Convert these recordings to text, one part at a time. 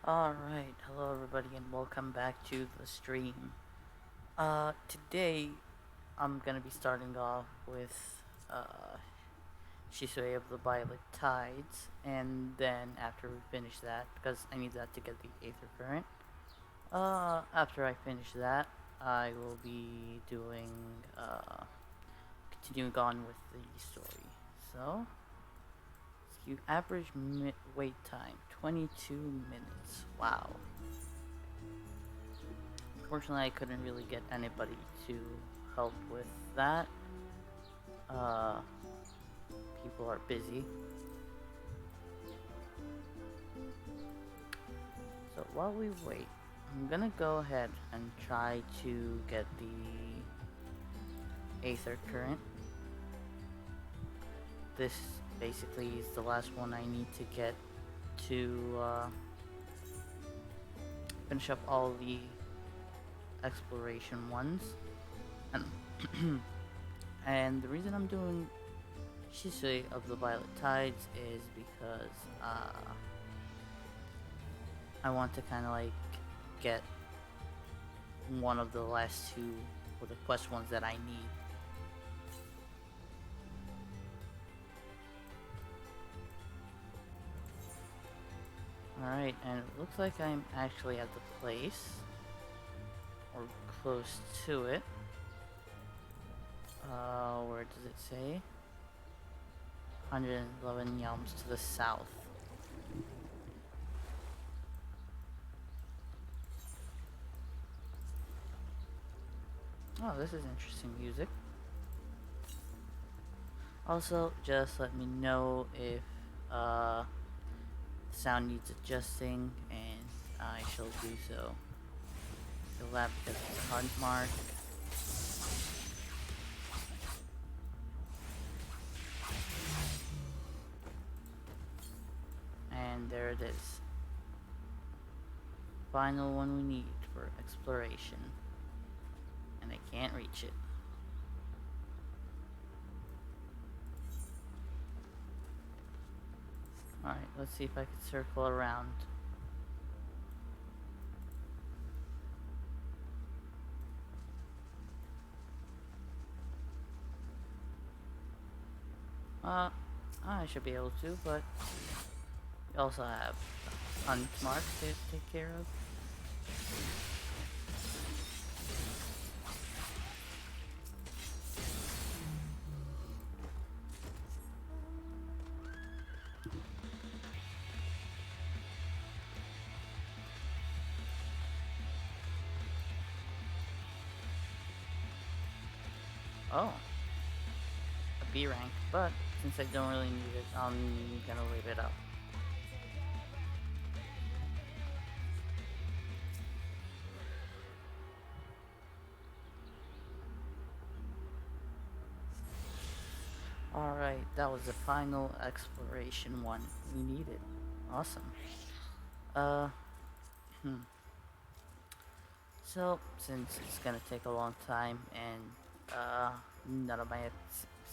Alright, hello everybody and welcome back to the stream. Today I'm gonna be starting off with Shisui of the Violet Tides, and then after we finish that, because I need that to get the Aether Current, after I finish that, I will be doing, continuing on with the story. So, average wait time, 22 minutes. Wow. Unfortunately, I couldn't really get anybody to help with that. Uh, People are busy. So while we wait, I'm gonna go ahead and try to get the Aether Current. This basically is the last one I need to get to finish up all the exploration ones. And, and the reason I'm doing Shisui of the Violet Tides is because I want to kind of like get one of the last two, or the quest ones that I need. Alright, and it looks like I'm actually at the place, or close to it. Where does it say? 111 yalms to the south. Oh, this is interesting music. Also, just let me know if the sound needs adjusting, and I shall do so. The lab because it's a hunt mark. And there it is. Final one we need for exploration. And I can't reach it. Alright, let's see if I can circle around. I should be able to, but we also have hunt marks to take care of. Oh, a B rank, but since I don't really need it, I'm gonna leave it up. Alright, that was the final exploration one we needed. Awesome. Uh, hmm. So, since it's gonna take a long time and none of my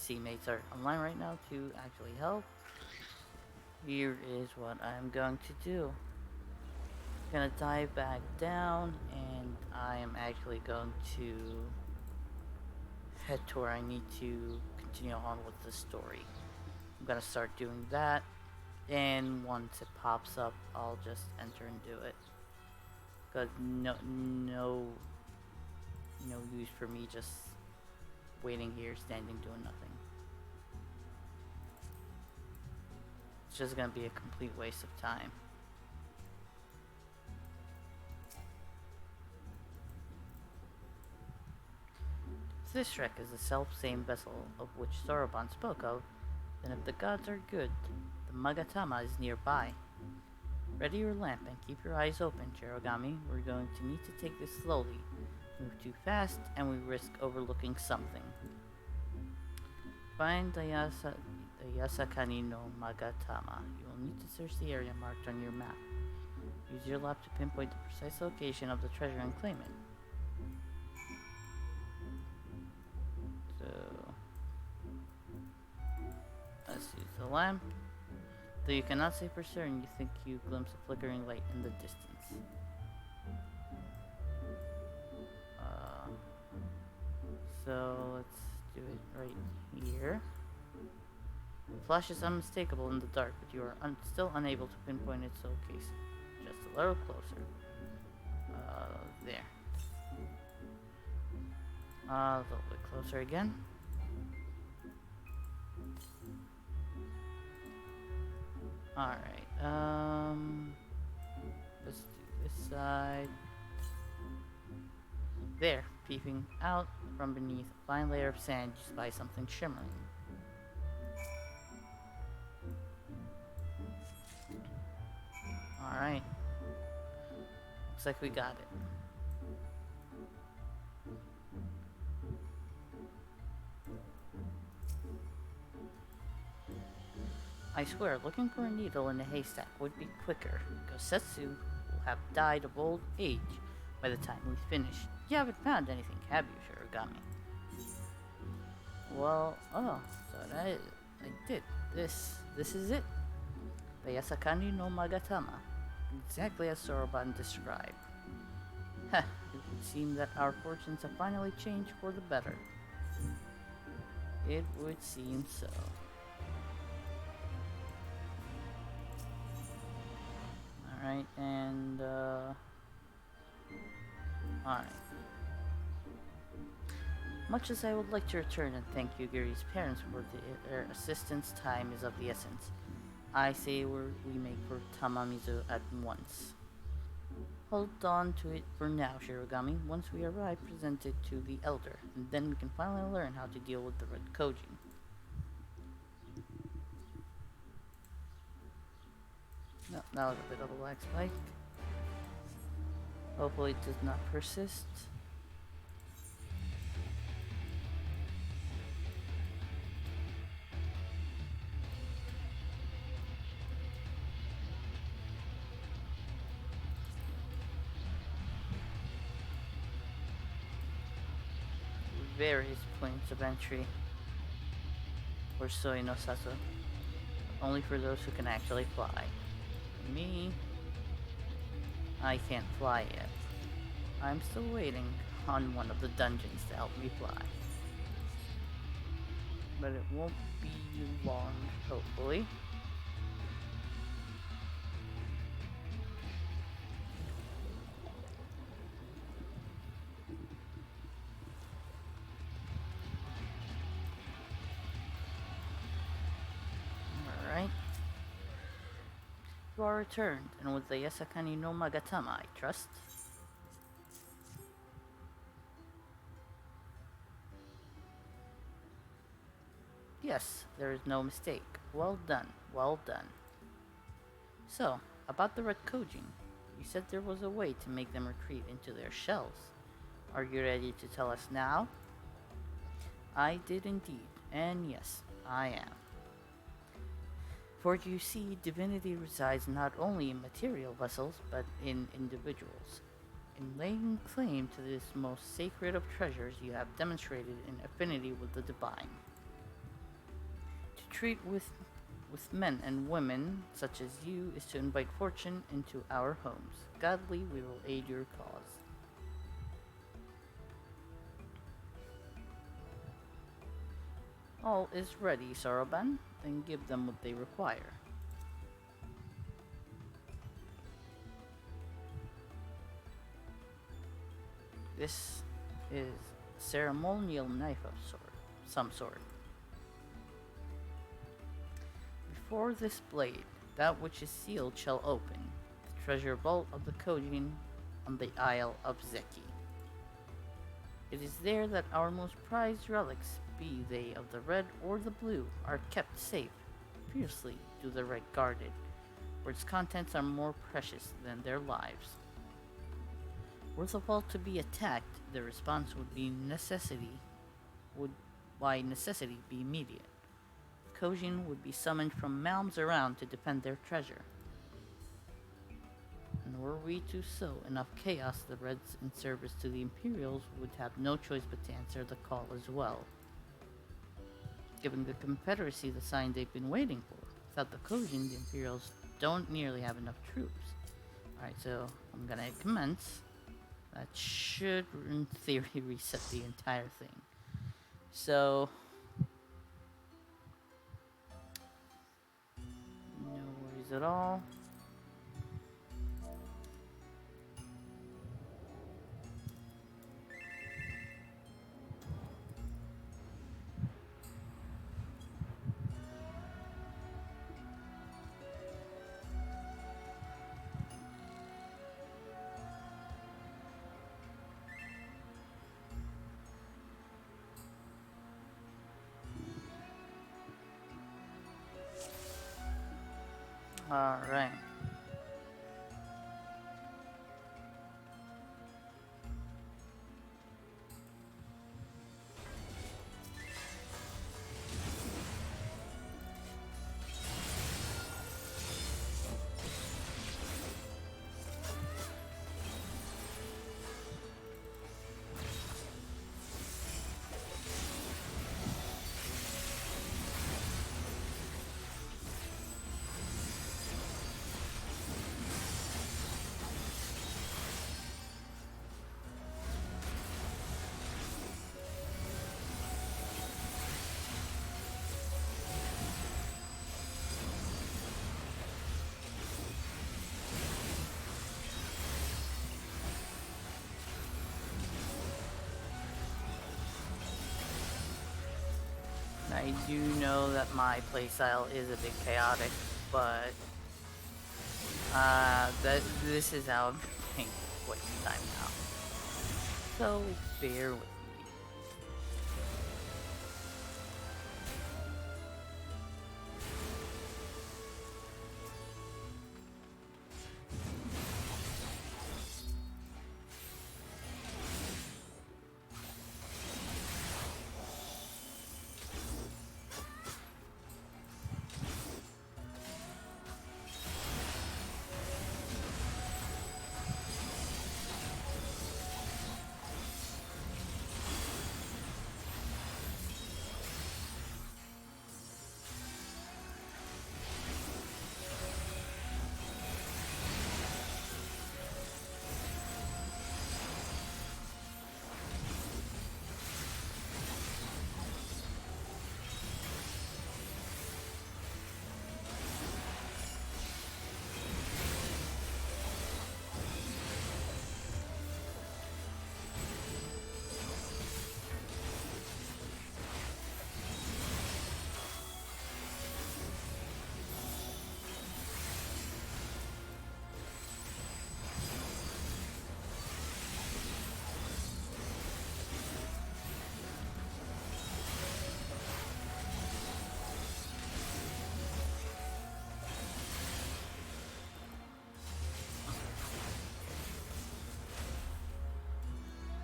FC mates are online right now to actually help, here is what I'm going to do. I'm gonna dive back down, and I am actually going to head to where I need to continue on with the story. I'm gonna start doing that, and once it pops up, I'll just enter and do it. Cause no use for me just waiting here, standing, doing nothing. It's just gonna be a complete waste of time. If this Shrek is the self-same vessel of which Soroban spoke of, then if the gods are good, the Magatama is nearby. Ready your lamp and keep your eyes open, Jirogami. We're going to need to take this slowly. Move too fast, and we risk overlooking something. Find the Yasakani no Magatama. You will need to search the area marked on your map. Use your lab to pinpoint the precise location of the treasure and claim it. So, let's use the lamp. Though you cannot say for certain, you think you glimpse a flickering light in the distance. Uh, so let's do it right here. The flash is unmistakable in the dark, but you are still unable to pinpoint its location. Just a little closer. There. A little bit closer again. Alright, let's do this side. There, peeping out from beneath a fine layer of sand, you spy something shimmering. Alright. Looks like we got it. I swear, looking for a needle in a haystack would be quicker. Gosetsu will have died of old age by the time we finish. You haven't found anything, have you, Shirogami? Well, so I did. This is it. The Yasakani no Magatama. Exactly as Soroban described. Heh, it would seem that our fortunes have finally changed for the better. It would seem so. Alright, and alright. Much as I would like to return and thank Yugiri's parents for their assistance, time is of the essence. I say we make for Tamamizu at once. Hold on to it for now, Shirogami. Once we arrive, present it to the elder, and then we can finally learn how to deal with the Red Koji. No, that was a bit of a lag spike. Hopefully it does not persist. Various points of entry for Soi no Sato, only for those who can actually fly. Me, I can't fly yet. I'm still waiting on one of the dungeons to help me fly. But it won't be long, hopefully. You are returned, and with the Yasakani no Magatama, I trust. Yes, there is no mistake. Well done, well done. So, about the Red Kojin, you said there was a way to make them retreat into their shells. Are you ready to tell us now? I did indeed, and yes, I am. For you see, divinity resides not only in material vessels, but in individuals. In laying claim to this most sacred of treasures, you have demonstrated an affinity with the divine. To treat with men and women such as you is to invite fortune into our homes. Godly, we will aid your cause. All is ready, Soroban. Then give them what they require. This is a ceremonial knife of some sort. Before this blade, that which is sealed shall open, the treasure vault of the Kojin on the Isle of Zeki. It is there that our most prized relics, be they of the red or the blue, are kept safe. Fiercely do the red guard it, for its contents are more precious than their lives. Were the vault to be attacked, the response would by necessity be immediate. Kojin would be summoned from realms around to defend their treasure. And were we to sow enough chaos, the Reds in service to the Imperials would have no choice but to answer the call as well. Giving the Confederacy the sign they've been waiting for, Without the Kojin, the Imperials don't nearly have enough troops. Alright, so I'm gonna commence. That should, in theory, reset the entire thing. So, no worries at all. Alright. I do know that my playstyle is a bit chaotic, but this is how I'm playing for quite some time now. So bear with me.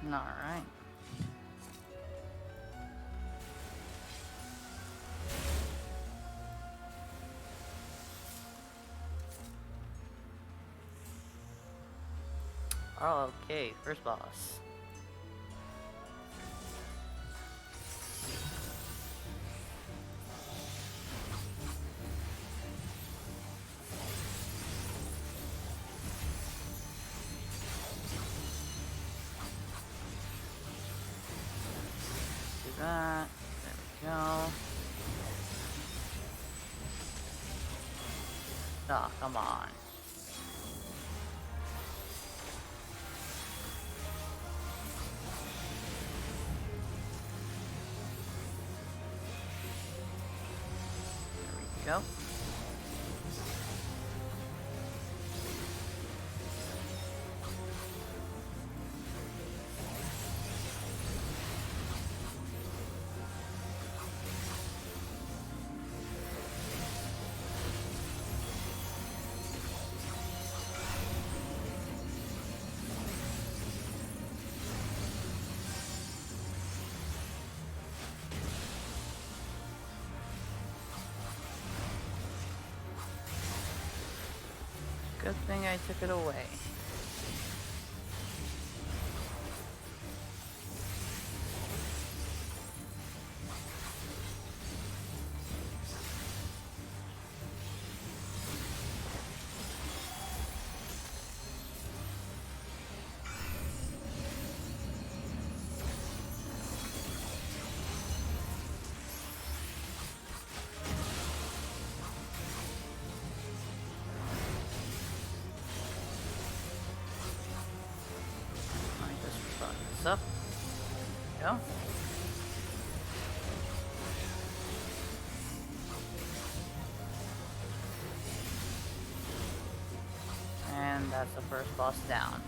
Alright. Okay, first boss. Do that. There we go. Oh, come on. There we go. Good thing I took it away. this up. Go. And that's the first boss down.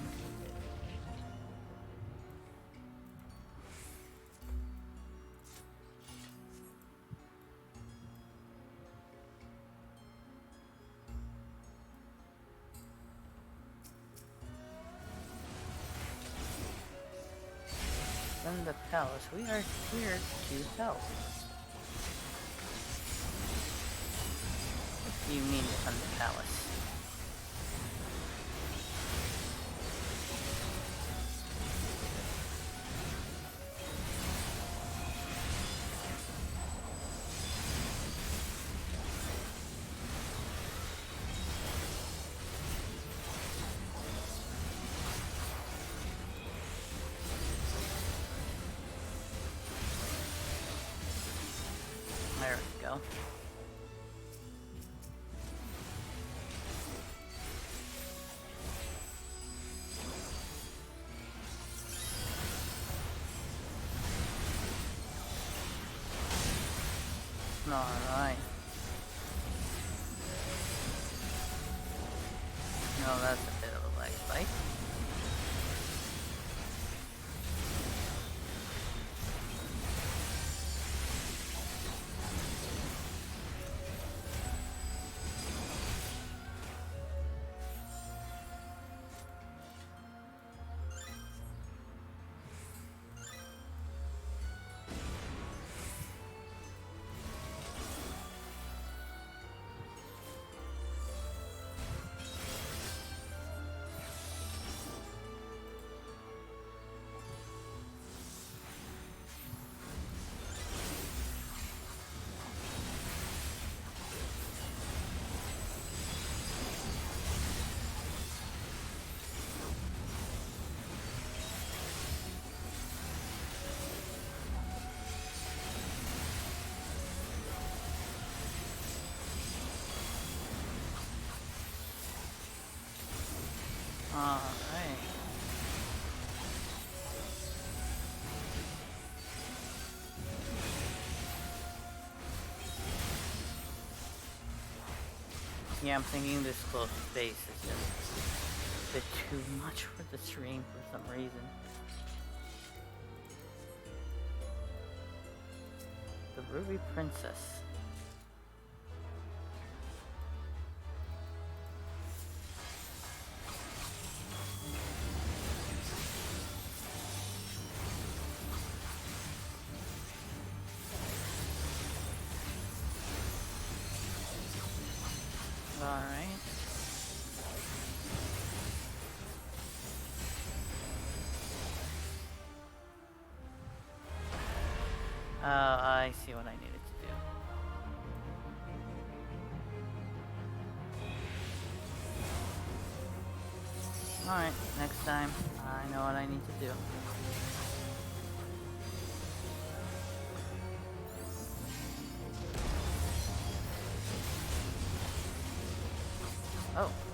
In the palace, we are here to help. What do you mean defend the palace? There we go. Alright. No, that's a bit of a leg fight. Alright. Yeah, I'm thinking this close space is just a bit too much for the stream for some reason. The Ruby Princess. Alright. I see what I needed to do. Alright, next time I know what I need to do.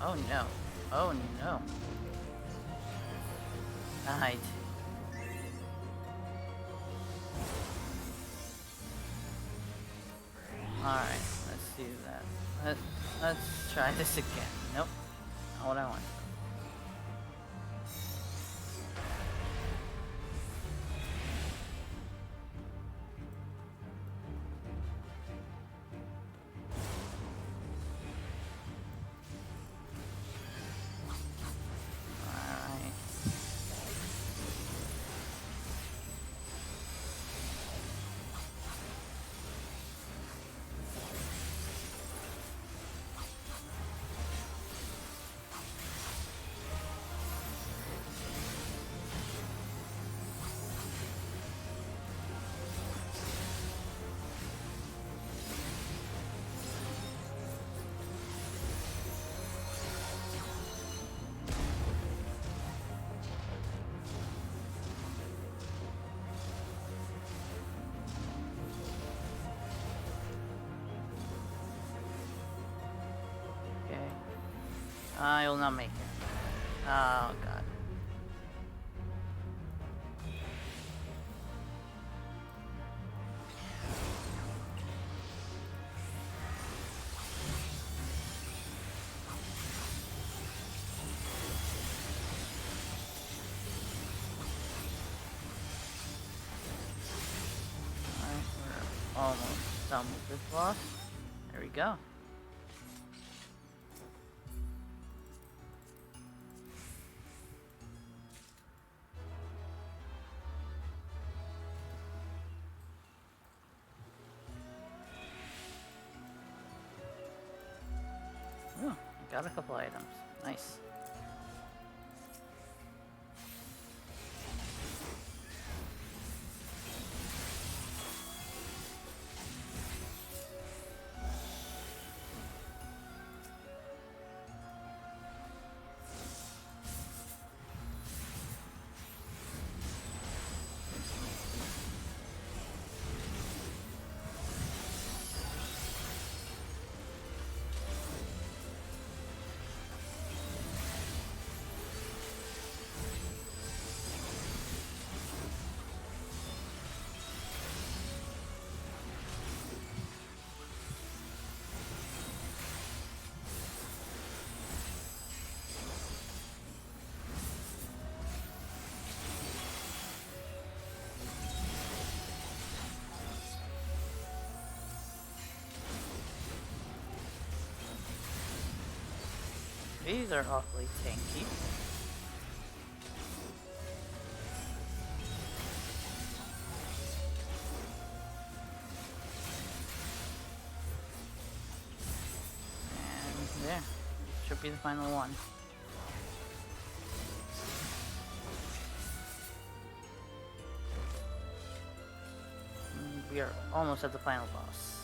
Oh no. Oh no. Right. Alright, let's do that. Let's try this again. Nope. Not what I want. I will not make it. Oh god. done with this boss. There we go. Ooh, I got a couple items. Nice. These are awfully tanky. And there, should be the final one. We are almost at the final boss.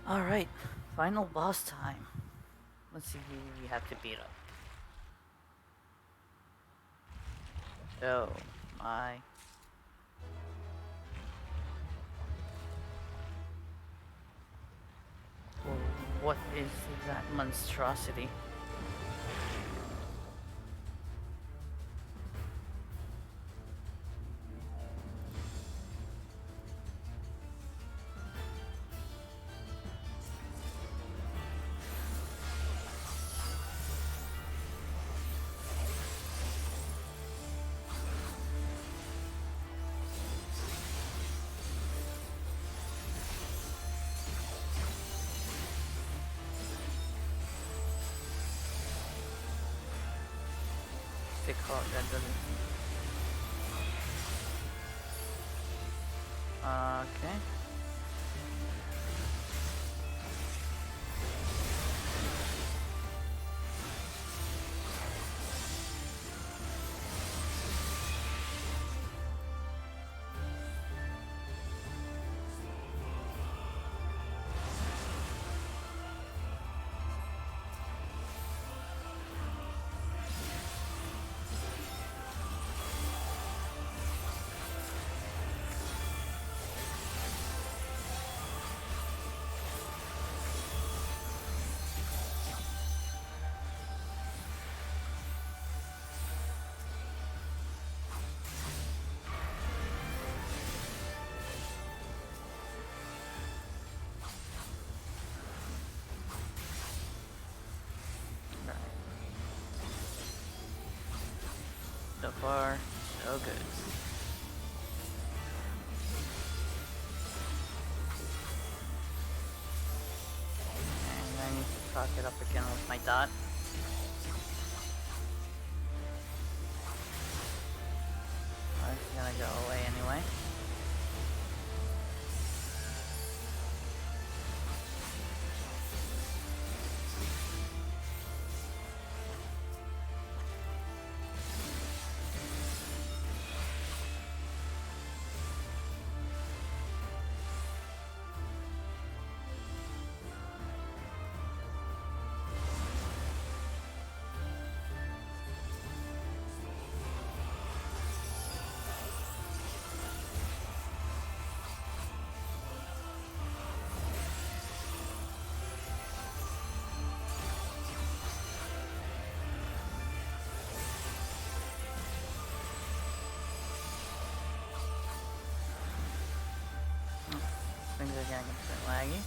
Alright, final boss time. Let's see who we have to beat up. Oh my. Well, what is that monstrosity? That doesn't. Okay. So far, so good. And I need to talk it up again with my dot. It's gonna go away anyway. are getting a bit laggy.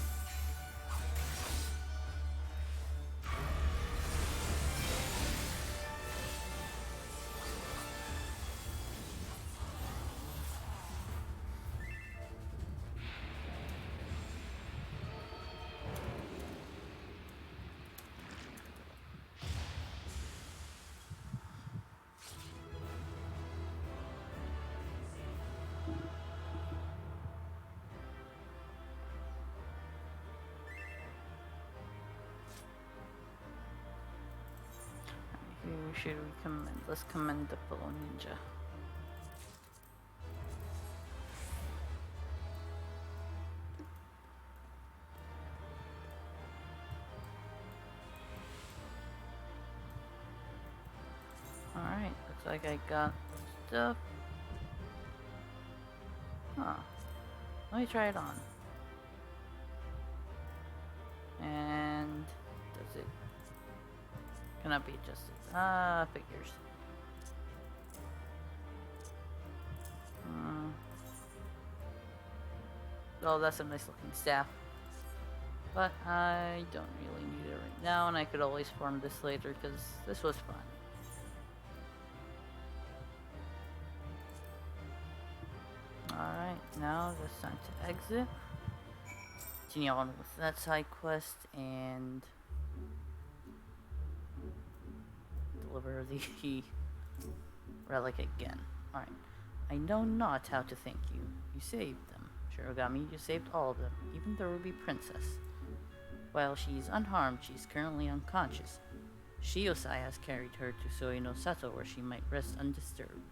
Who should we commend? Let's commend the Pillow Ninja. Alright, looks like I got stuff. Huh. Let me try it on. And does it cannot be adjusted? Figures. Oh, that's a nice looking staff. But I don't really need it right now, and I could always farm this later because this was fun. Alright, now it's time to exit. Continue on with that side quest and deliver the relic again. Alright. I know not how to thank you. You saved them. Shirogami, you saved all of them, even the Ruby Princess. While she is unharmed, she is currently unconscious. Shiosai has carried her to Soi no Sato where she might rest undisturbed.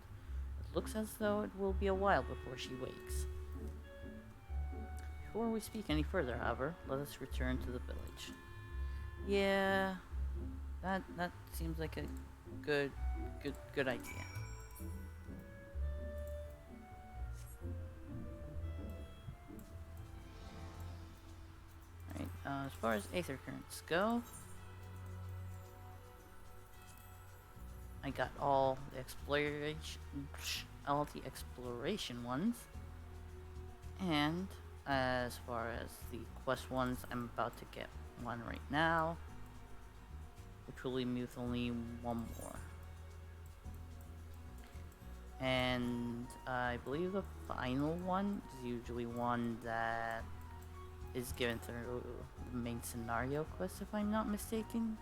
It looks as though it will be a while before she wakes. Before we speak any further, however, let us return to the village. Yeah, that seems like a good idea. Alright, as far as Aether Currents go, I got all the exploration ones, and as far as the quest ones, I'm about to get one right now, which will leave me with only one more. And I believe the final one is usually one that is given through the main scenario quest, if I'm not mistaken,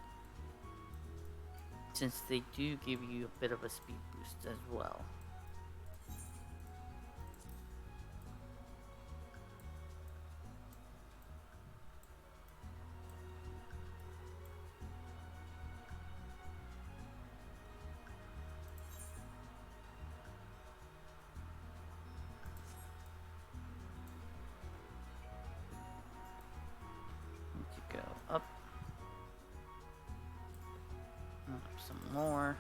since they do give you a bit of a speed boost as well. Need to go up. Some more.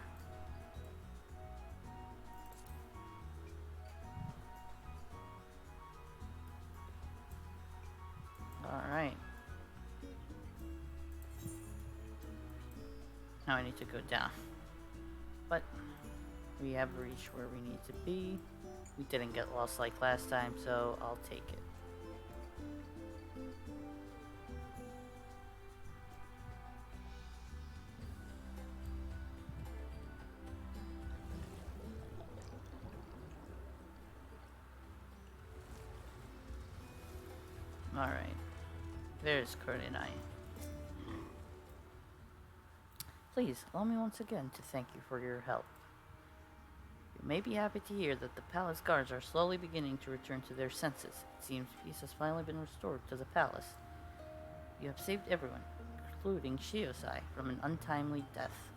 Alright. Now I need to go down. But we have reached where we need to be. We didn't get lost like last time, so I'll take it. Alright. There's Kurenai. Please, allow me once again to thank you for your help. You may be happy to hear that the palace guards are slowly beginning to return to their senses. It seems peace has finally been restored to the palace. You have saved everyone, including Shiosai, from an untimely death.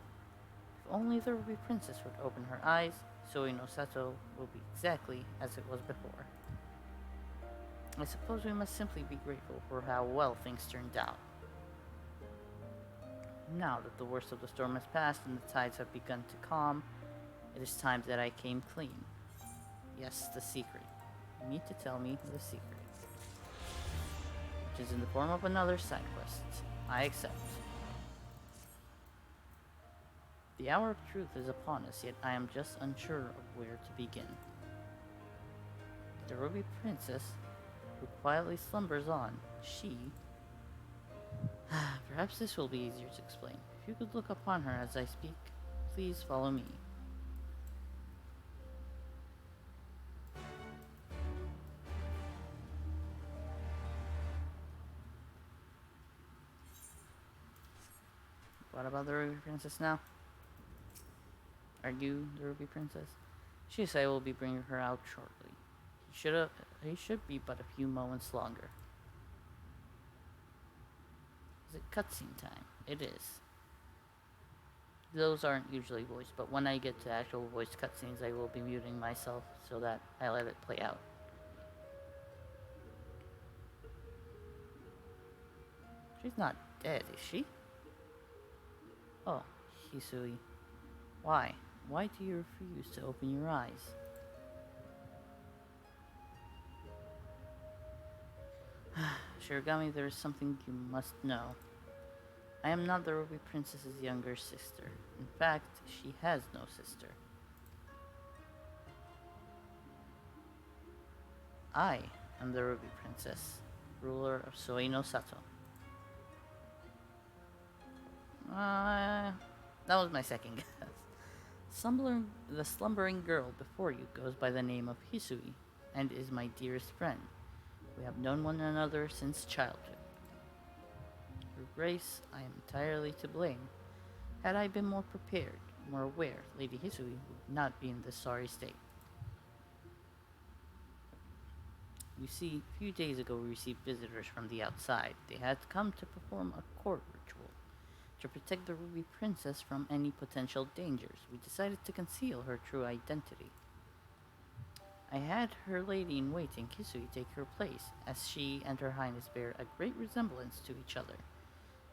If only the Ruby Princess would open her eyes, Soi no Sato will be exactly as it was before. I suppose we must simply be grateful for how well things turned out. Now that the worst of the storm has passed and the tides have begun to calm, it is time that I came clean. Yes, the secret. You need to tell me the secret. Which is in the form of another side quest. I accept. The hour of truth is upon us, yet I am just unsure of where to begin. The Ruby Princess who quietly slumbers on. She... Perhaps this will be easier to explain. If you could look upon her as I speak, please follow me. What about the Ruby Princess now? Are you the Ruby Princess? She said I will be bringing her out shortly. He should be but a few moments longer. Is it cutscene time? It is. Those aren't usually voiced, but when I get to actual voiced cutscenes, I will be muting myself so that I let it play out. She's not dead, is she? Oh, Hisui. Why? Why do you refuse to open your eyes? Shirogami, there is something you must know. I am not the Ruby Princess's younger sister. In fact, she has no sister. I am the Ruby Princess, ruler of Soino Sato. That was my second guess. The slumbering girl before you goes by the name of Hisui, and is my dearest friend. We have known one another since childhood. Your Grace, I am entirely to blame. Had I been more prepared, more aware, Lady Hisui would not be in this sorry state. You see, a few days ago we received visitors from the outside. They had come to perform a court ritual. To protect the Ruby Princess from any potential dangers, we decided to conceal her true identity. I had her lady-in-waiting, Hisui, take her place, as she and Her Highness bear a great resemblance to each other.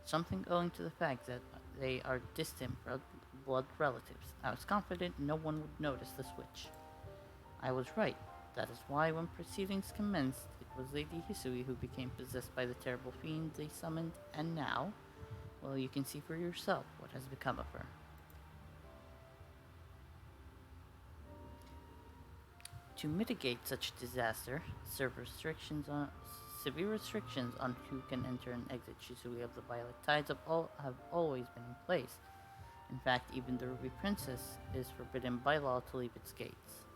Something owing to the fact that they are distant blood relatives. I was confident no one would notice the switch. I was right. That is why when proceedings commenced, it was Lady Hisui who became possessed by the terrible fiend they summoned, and now, well, you can see for yourself what has become of her. To mitigate such disaster, severe restrictions on who can enter and exit Shisui of the Violet Tides have always been in place. In fact, even the Ruby Princess is forbidden by law to leave its gates.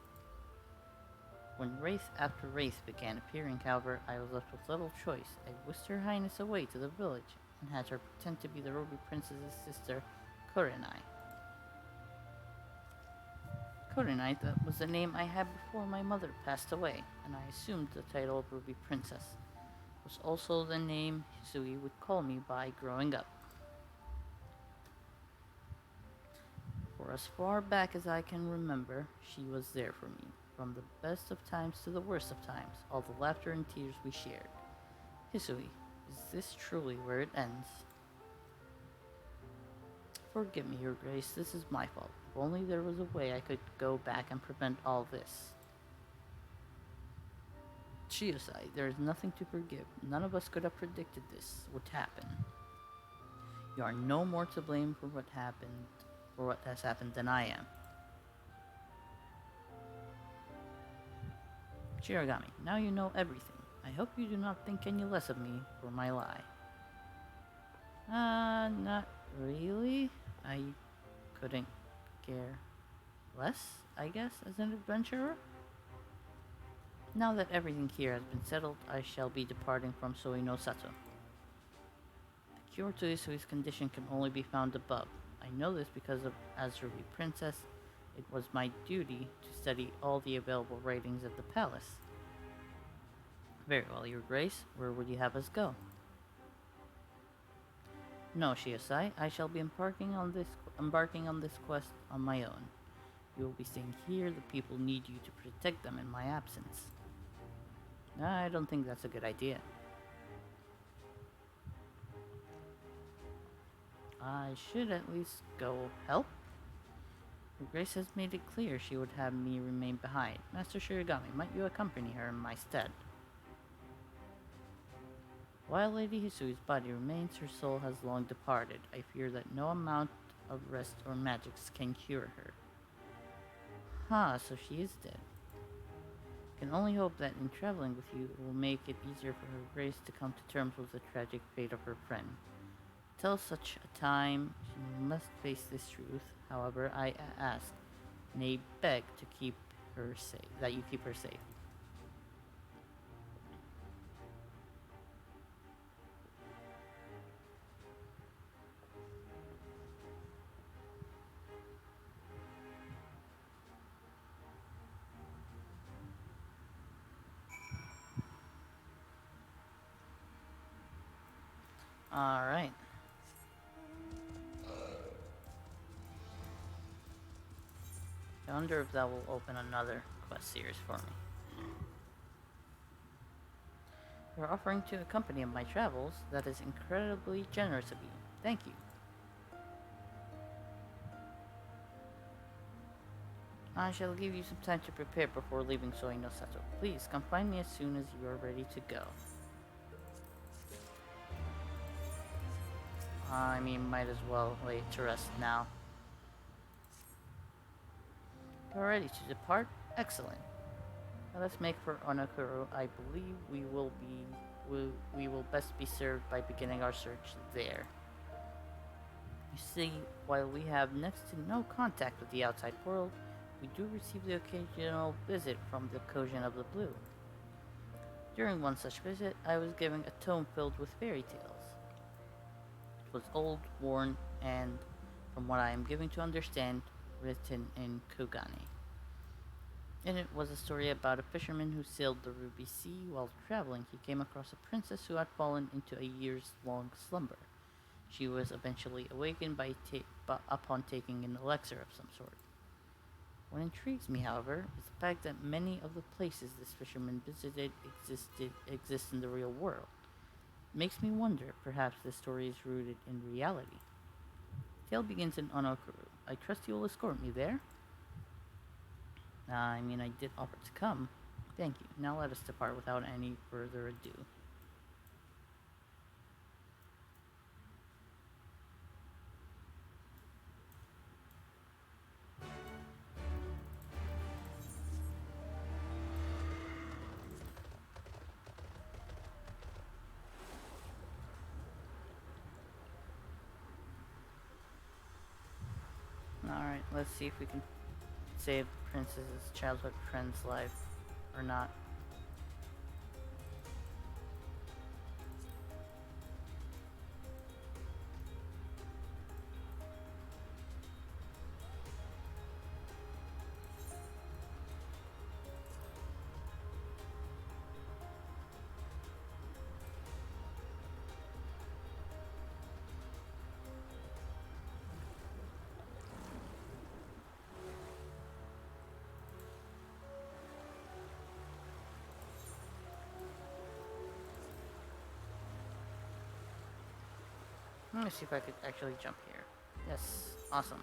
When wraith after wraith began appearing, however, I was left with little choice. I whisked Her Highness away to the village and had her pretend to be the Ruby Princess's sister, Kurenai. Kurenai, that was the name I had before my mother passed away, and I assumed the title of Ruby Princess was also the name Hisui would call me by growing up. For as far back as I can remember, she was there for me, from the best of times to the worst of times, all the laughter and tears we shared. Hisui, is this truly where it ends? Forgive me, Your Grace, this is my fault. If only there was a way I could go back and prevent all this. Chiosai, there is nothing to forgive. None of us could have predicted this would happen. You are no more to blame for what has happened than I am. Shirogami, now you know everything. I hope you do not think any less of me for my lie. Not really. I couldn't care less, I guess, as an adventurer. Now that everything here has been settled, I shall be departing from Soino Sato. The cure to Isui's condition can only be found above. I know this because as Ruby Princess, it was my duty to study all the available writings at the palace. Very well, Your Grace. Where would you have us go? No, Shiosai. I shall be embarking on this quest on my own. You will be staying here. The people need you to protect them in my absence. I don't think that's a good idea. I should at least go help. Her Grace has made it clear she would have me remain behind. Master Shirogami, might you accompany her in my stead? While Lady Hisui's body remains, her soul has long departed. I fear that no amount of rest or magics can cure her. So she is dead. can only hope that in traveling with you, it will make it easier for Her Grace to come to terms with the tragic fate of her friend. Till such a time, she must face this truth. However, I ask, nay, beg to keep her safe. That you keep her safe. All right. I wonder if that will open another quest series for me. You're offering to accompany my travels. That is incredibly generous of you. Thank you. I shall give you some time to prepare before leaving Soinosato. Please come find me as soon as you are ready to go. I mean, might as well lay it to rest now. You're ready to depart? Excellent. Let us make for Onokuro. I believe we will best be served by beginning our search there. You see, while we have next to no contact with the outside world, we do receive the occasional visit from the Kojin of the Blue. During one such visit, I was given a tome filled with fairy tales. It was old, worn, and, from what I am given to understand, written in Kugane. In it was a story about a fisherman who sailed the Ruby Sea. While traveling, he came across a princess who had fallen into a years-long slumber. She was eventually awakened upon taking an elixir of some sort. What intrigues me, however, is the fact that many of the places this fisherman visited exist in the real world. It makes me wonder if perhaps this story is rooted in reality. The tale begins in Onokuru. I trust you will escort me there? I mean, I did offer to come. Thank you. Now let us depart without any further ado. Alright, let's see if we can save the princess's childhood friend's life or not. Let me see if I could actually jump here. Yes, awesome.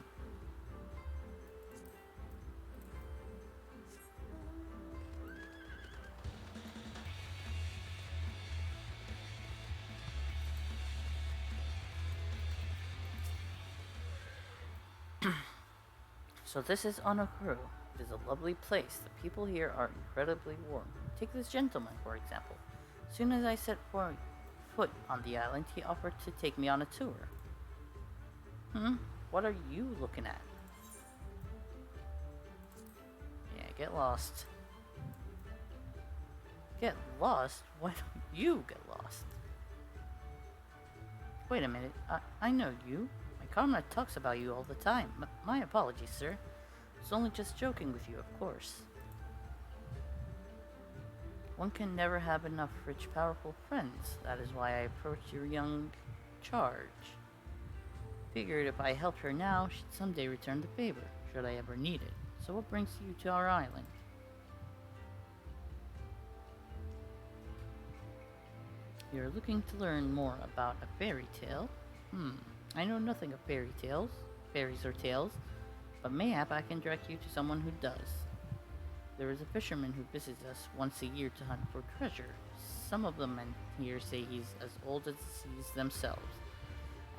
So this is Onokuru. It is a lovely place. The people here are incredibly warm. Take this gentleman, for example. As soon as I set foot on the island, he offered to take me on a tour. What are you looking at? Yeah, get lost. Get lost? Why don't you get lost? Wait a minute, I know you. My comrade talks about you all the time. My apologies, sir. I was only just joking with you, of course. One can never have enough rich, powerful friends. That is why I approached your young charge. Figured if I helped her now, she'd someday return the favor, should I ever need it. So what brings you to our island? You're looking to learn more about a fairy tale? I know nothing of fairies or tales, but mayhap I can direct you to someone who does. There is a fisherman who visits us once a year to hunt for treasure. Some of the men here say he's as old as the seas themselves.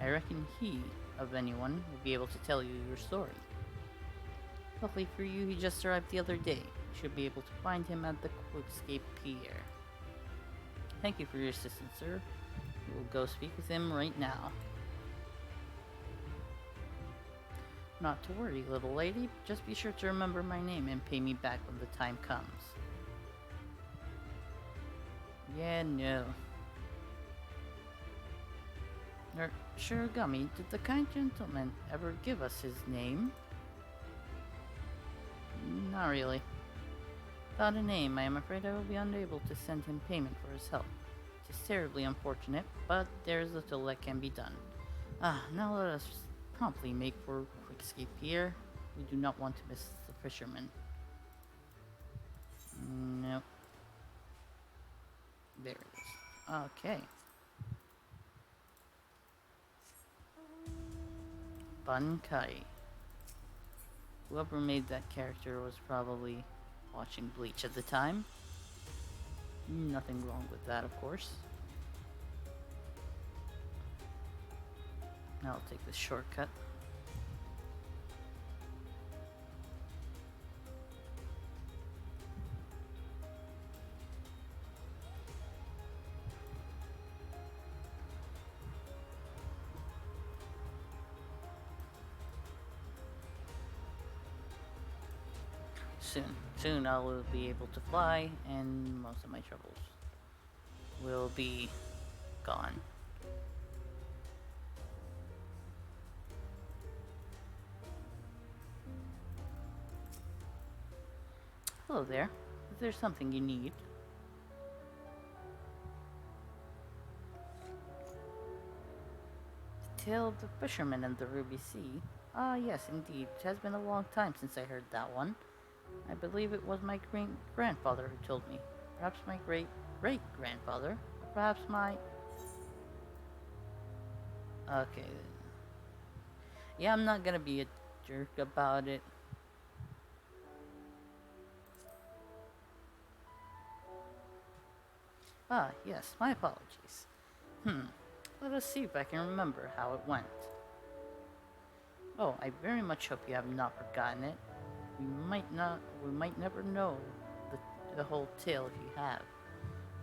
I reckon he, of anyone, will be able to tell you your story. Luckily for you, he just arrived the other day. You should be able to find him at the Quickscape Pier. Thank you for your assistance, sir. We will go speak with him right now. Not to worry, little lady. Just be sure to remember my name and pay me back when the time comes. Yeah, no. Shirogami, did the kind gentleman ever give us his name? Not really. Without a name, I am afraid I will be unable to send him payment for his help. It is terribly unfortunate, but there is little that can be done. Now let us promptly make for Quickscape Pier. We do not want to miss the fisherman. Nope. There it is. Okay. Bankai. Whoever made that character was probably watching Bleach at the time. Nothing wrong with that, of course. Now I'll take this shortcut. Soon I will be able to fly, and most of my troubles will be gone. Hello there. Is there something you need? The Tale of the Fisherman and the Ruby Sea. Ah, yes, indeed. It has been a long time since I heard that one. I believe it was my great-grandfather who told me. Perhaps my great-great-grandfather. Or perhaps my... Okay. Yeah, I'm not gonna be a jerk about it. Ah, yes, my apologies. Let us see if I can remember how it went. Oh, I very much hope you have not forgotten it. We might never know the whole tale if you have.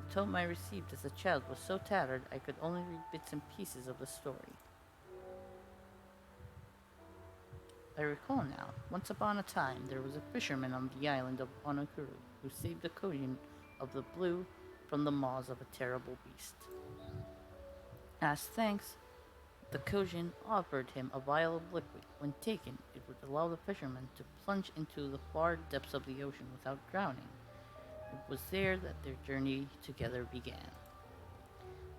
The tome I received as a child was so tattered I could only read bits and pieces of the story. I recall now, once upon a time there was a fisherman on the island of Onokuru who saved the Kojin of the blue from the maws of a terrible beast. As thanks, the Kojin offered him a vial of liquid. When taken, it would allow the fisherman to plunge into the far depths of the ocean without drowning. It was there that their journey together began.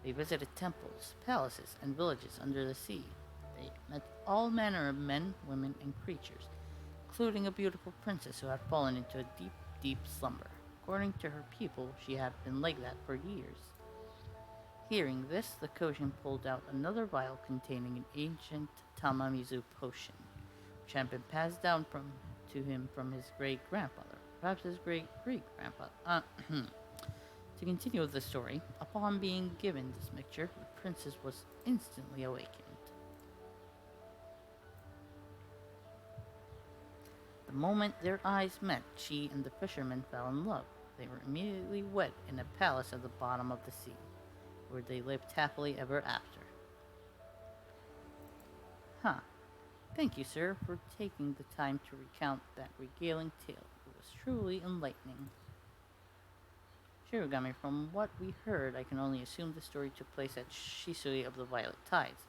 They visited temples, palaces, and villages under the sea. They met all manner of men, women, and creatures, including a beautiful princess who had fallen into a deep, deep slumber. According to her people, she had been like that for years. Hearing this, the Kojin pulled out another vial containing an ancient Tamamizu potion, which had been passed down to him from his great-grandfather, perhaps his great-great-grandfather. To continue with the story, upon being given this mixture, the princess was instantly awakened. The moment their eyes met, she and the fisherman fell in love. They were immediately wed in a palace at the bottom of the sea, where they lived happily ever after. Thank you, sir, for taking the time to recount that regaling tale. It was truly enlightening. Shirogami, from what we heard, I can only assume the story took place at Shisui of the Violet Tides.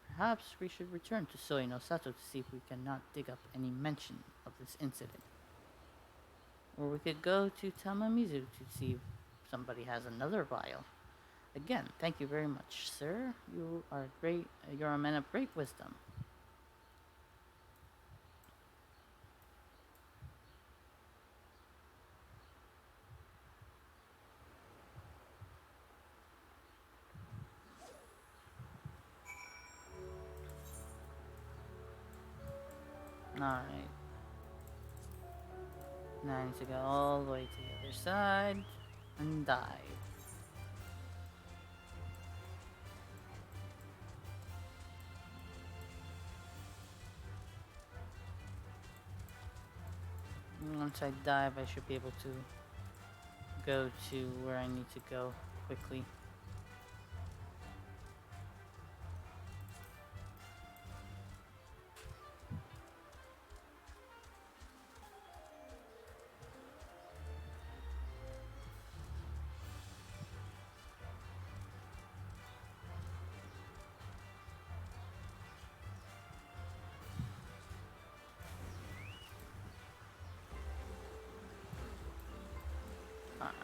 Perhaps we should return to Soi no Sato to see if we cannot dig up any mention of this incident. Or we could go to Tamamizu to see if somebody has another vial. Again, thank you very much, sir. You're a man of great wisdom. Alright. Now I need to go all the way to the other side and dive. Once I dive, I should be able to go to where I need to go quickly.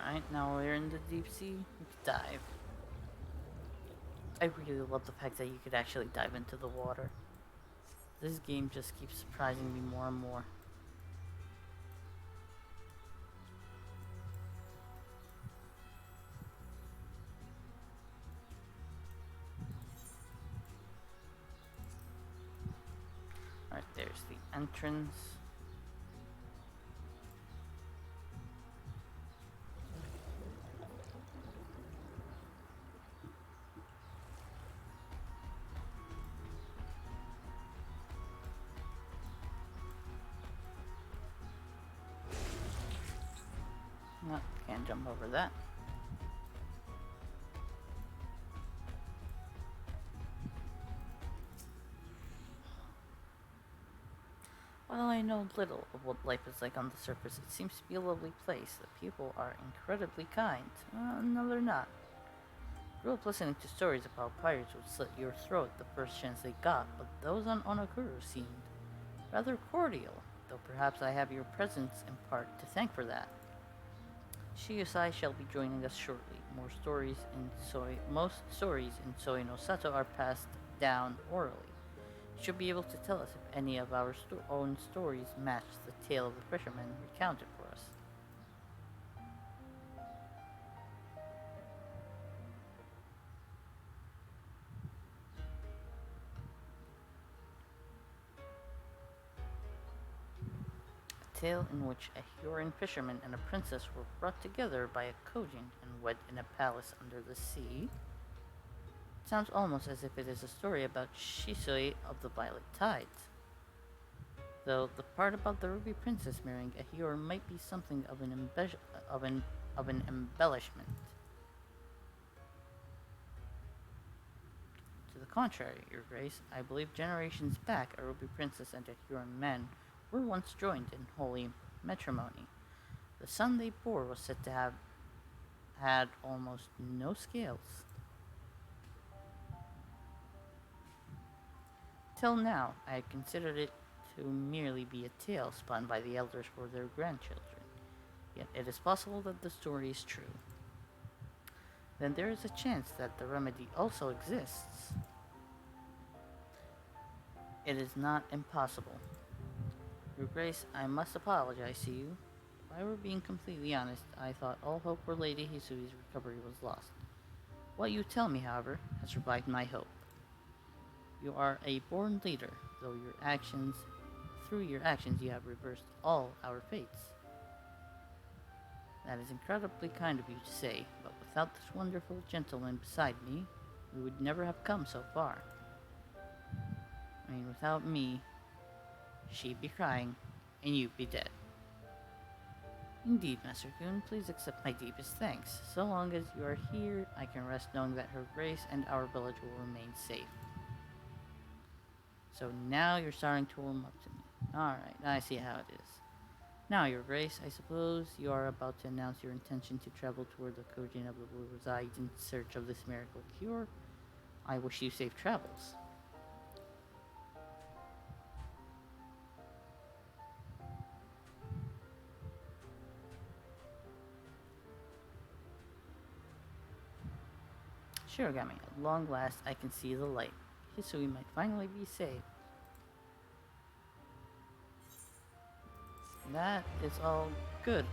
Alright, now we're in the deep sea. Let's dive. I really love the fact that you could actually dive into the water. This game just keeps surprising me more and more. Alright, there's the entrance. No, can't jump over that. While I know little of what life is like on the surface, it seems to be a lovely place. The people are incredibly kind. No, they're not. Grew up listening to stories of how pirates would slit your throat the first chance they got, but those on Onokuru seemed rather cordial, though perhaps I have your presence in part to thank for that. Shiosai shall be joining us shortly. Most stories in Soi no Sato are passed down orally. Should be able to tell us if any of our own stories match the tale of the fisherman recounted for us. A tale in which a Hyorin fisherman and a princess were brought together by a Kojin and wed in a palace under the sea. It sounds almost as if it is a story about Shisui of the Violet Tides. Though the part about the Ruby Princess marrying a hero might be something of an embellishment. To the contrary, Your Grace, I believe generations back a Ruby Princess and a Huron man were once joined in holy matrimony. The son they bore was said to have had almost no scales. Till now, I had considered it to merely be a tale spun by the elders for their grandchildren. Yet it is possible that the story is true. Then there is a chance that the remedy also exists. It is not impossible. Your Grace, I must apologize to you. If I were being completely honest, I thought all hope for Lady Hisui's recovery was lost. What you tell me, however, has revived my hope. You are a born leader, though through your actions you have reversed all our fates. That is incredibly kind of you to say, but without this wonderful gentleman beside me, we would never have come so far. Without me, she'd be crying, and you'd be dead. Indeed, Master Goon, please accept my deepest thanks. So long as you are here, I can rest knowing that Her Grace and our village will remain safe. So now you're starting to warm up to me. Alright, I see how it is. Now, Your Grace, I suppose you are about to announce your intention to travel toward the Kojin of the Blue resides in search of this miracle cure. I wish you safe travels. Shirogami, at long last I can see the light. Hisui might finally be saved. That is all good.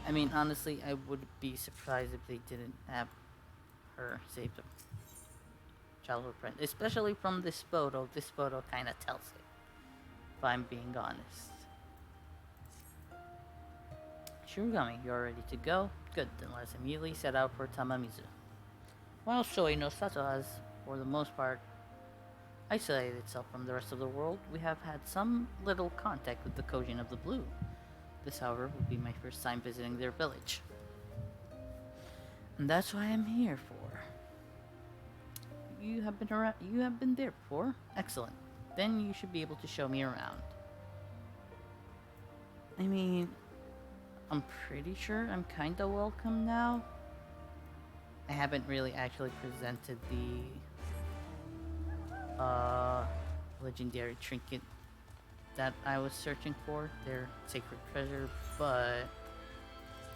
Honestly, I would be surprised if they didn't have her saved them. Childhood friend. Especially from this photo. This photo kinda tells it. If I'm being honest. Shirogami, you're ready to go? Good, then let's immediately set out for Tamamizu. While Soi no Sato has, for the most part, isolated itself from the rest of the world, we have had some little contact with the Kojin of the Blue. This, however, will be my first time visiting their village. And that's what I'm here for. You have been there before? Excellent. Then you should be able to show me around. I mean, I'm pretty sure I'm kinda welcome now. I haven't really actually presented the legendary trinket that I was searching for, their sacred treasure, but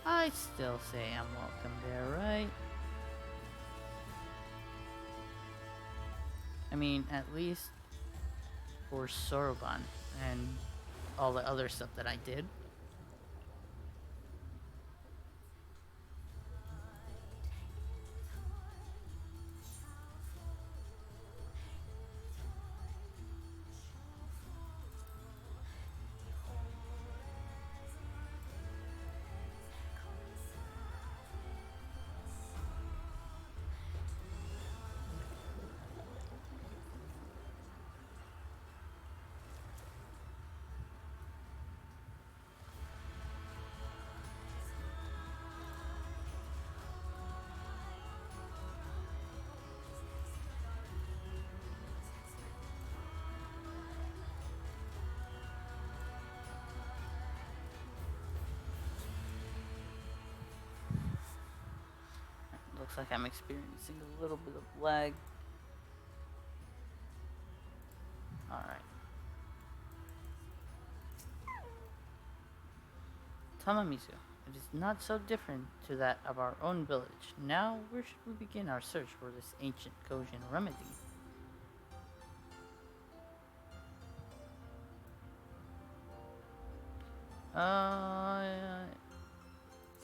I still say I'm welcome there, right? I mean, at least for Soroban and all the other stuff that I did. Looks like I'm experiencing a little bit of lag. Alright. Tamamizu. It is not so different to that of our own village. Now, where should we begin our search for this ancient Kojin remedy?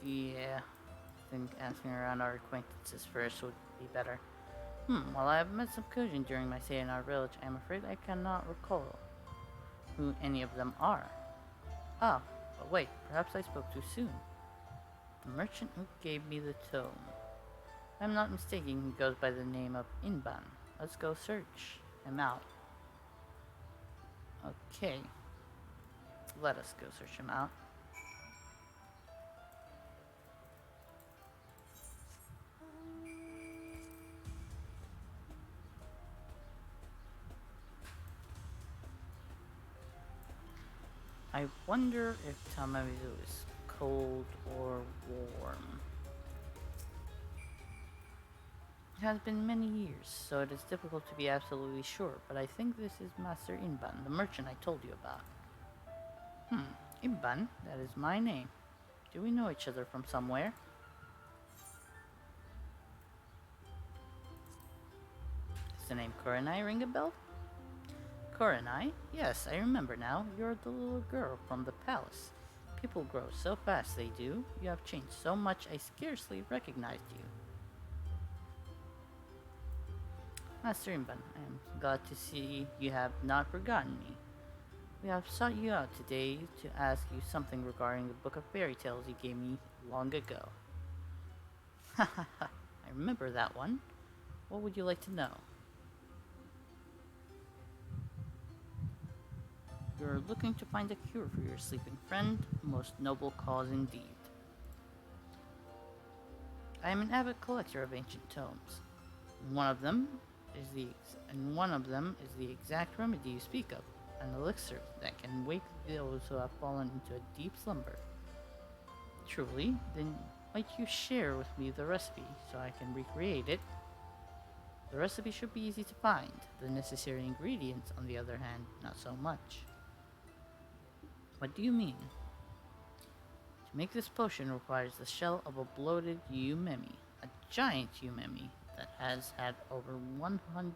Yeah. I think asking around our acquaintances first would be better. While I have met some Kojin during my stay in our village, I am afraid I cannot recall who any of them are. Ah, but wait, perhaps I spoke too soon. The merchant who gave me the tome. If I'm not mistaken, he goes by the name of Inban. Let's go search him out. Okay. Let us go search him out. I wonder if Tamamizu is cold or warm. It has been many years, so it is difficult to be absolutely sure, but I think this is Master Inban, the merchant I told you about. Inban, that is my name. Do we know each other from somewhere? Does the name Kurenai ring a bell? Kurenai? Yes, I remember now. You're the little girl from the palace. People grow so fast, they do. You have changed so much, I scarcely recognized you. Master Imban, I am glad to see you have not forgotten me. We have sought you out today to ask you something regarding the book of fairy tales you gave me long ago. Ha ha ha, I remember that one. What would you like to know? You're looking to find a cure for your sleeping friend, a most noble cause indeed. I am an avid collector of ancient tomes. One of them is the exact remedy you speak of, an elixir that can wake those who have fallen into a deep slumber. Truly, then might you share with me the recipe so I can recreate it? The recipe should be easy to find, the necessary ingredients, on the other hand, not so much. What do you mean? To make this potion requires the shell of a bloated Yumemi, a giant Yumemi that has had over 100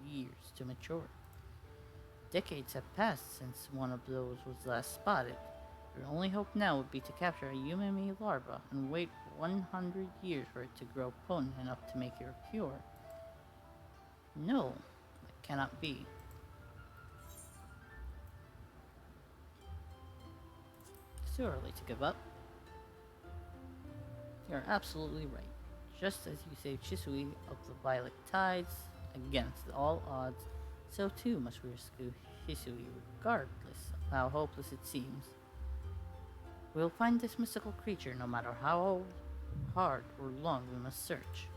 years to mature. Decades have passed since one of those was last spotted. Your only hope now would be to capture a Yumemi larva and wait for 100 years for it to grow potent enough to make your cure. No, that cannot be. It's too early to give up. You're absolutely right. Just as you saved Shisui of the violet tides against all odds, So too must we rescue Hisui, regardless of how hopeless it seems. We'll find this mystical creature no matter how hard or long we must search.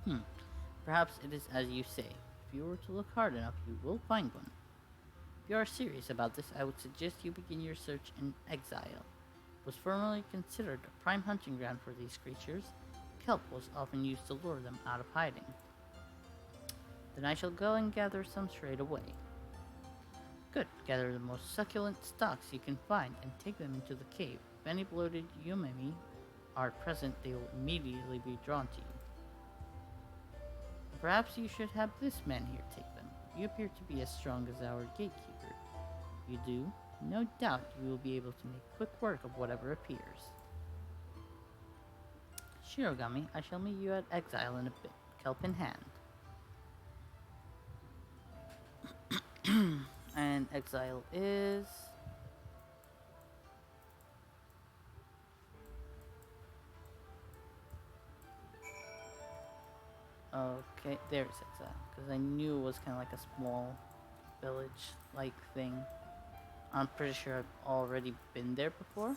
Hmm, perhaps it is as you say. If you were to look hard enough, you will find one. If you are serious about this, I would suggest you begin your search in exile. It was formerly considered a prime hunting ground for these creatures. Kelp was often used to lure them out of hiding. Then I shall go and gather some straight away. Good. Gather the most succulent stalks you can find and take them into the cave. If any bloated Yumemi are present, they will immediately be drawn to you. Perhaps you should have this man here take them. You appear to be as strong as our gatekeeper. If you do, no doubt you will be able to make quick work of whatever appears. Shirogami, I shall meet you at exile in a bit, kelp in hand. And exile is... Okay, there's exile. Because I knew it was kind of like a small village-like thing. I'm pretty sure I've already been there before.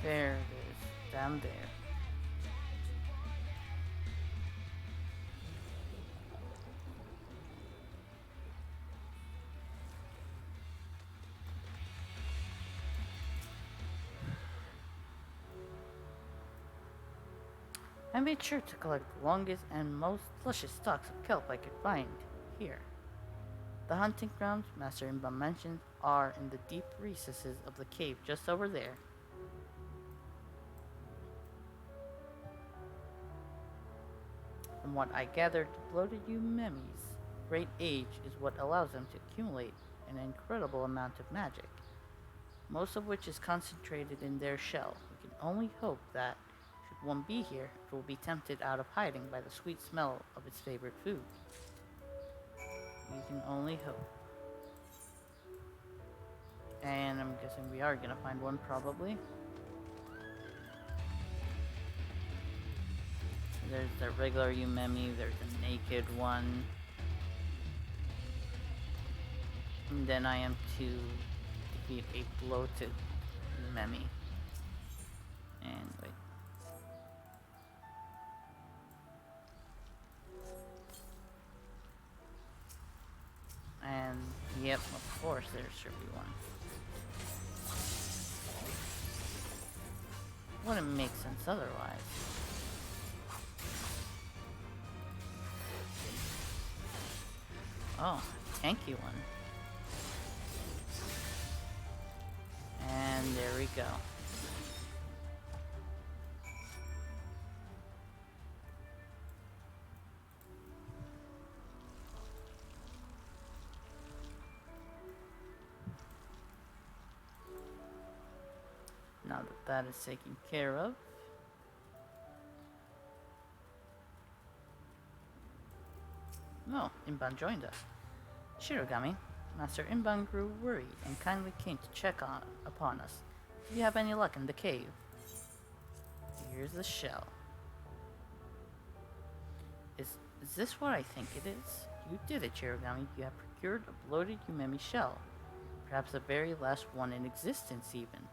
There it is, down there. I made sure to collect the longest and most luscious stalks of kelp I could find here. The hunting grounds Master Imba mentioned are in the deep recesses of the cave just over there. From what I gathered, the bloated Umemi's great age is what allows them to accumulate an incredible amount of magic, most of which is concentrated in their shell. We can only hope that, should one be here, it will be tempted out of hiding by the sweet smell of its favorite food. We can only hope. And I'm guessing we are gonna find one, probably. There's the regular Umemi, there's a naked one. And then I am to defeat a bloated Umemi. And wait. And yep, of course there should be one. Wouldn't make sense otherwise. Oh, tanky one. And there we go. Now that that is taken care of, oh, Imban joined us. Shirogami, Master Imban grew worried and kindly came to check upon us. Do you have any luck in the cave? Here's the shell. Is this what I think it is? You did it, Shirogami. You have procured a bloated Umemi shell. Perhaps the very last one in existence, even.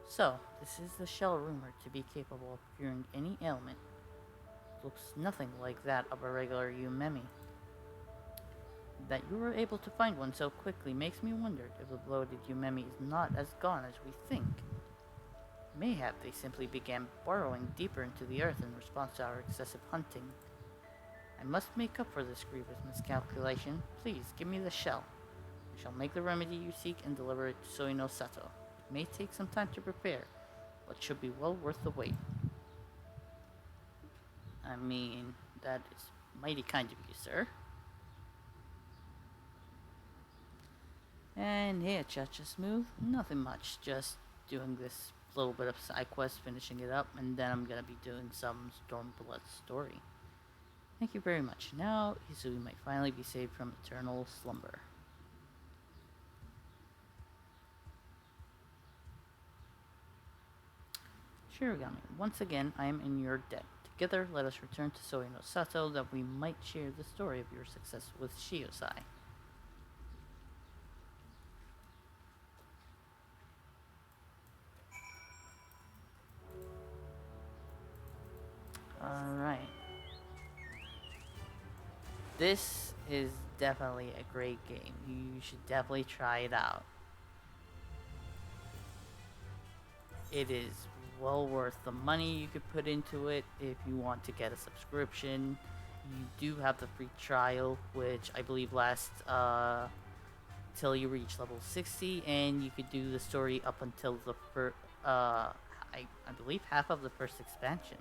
So, this is the shell rumored to be capable of curing any ailment. Looks nothing like that of a regular Umemi. That you were able to find one so quickly makes me wonder if the bloated Umemi is not as gone as we think. Mayhap they simply began burrowing deeper into the earth in response to our excessive hunting. I must make up for this grievous miscalculation. Please, give me the shell. I shall make the remedy you seek and deliver it to Soino Sato. It may take some time to prepare, but should be well worth the wait. I mean, that is mighty kind of you, sir. And here, Chacha Smooth, nothing much, just doing this little bit of side quest, finishing it up, and then I'm gonna be doing some Stormblood story. Thank you very much. Now, Hisui might finally be saved from eternal slumber. Shirogami, once again, I am in your debt. Together, let us return to Soino Sato that we might share the story of your success with Shiosai. Alright. This is definitely a great game. You should definitely try it out. It is well worth the money you could put into it if you want to get a subscription. You do have the free trial, which I believe lasts till you reach level 60, and you could do the story up until the I believe half of the first expansion.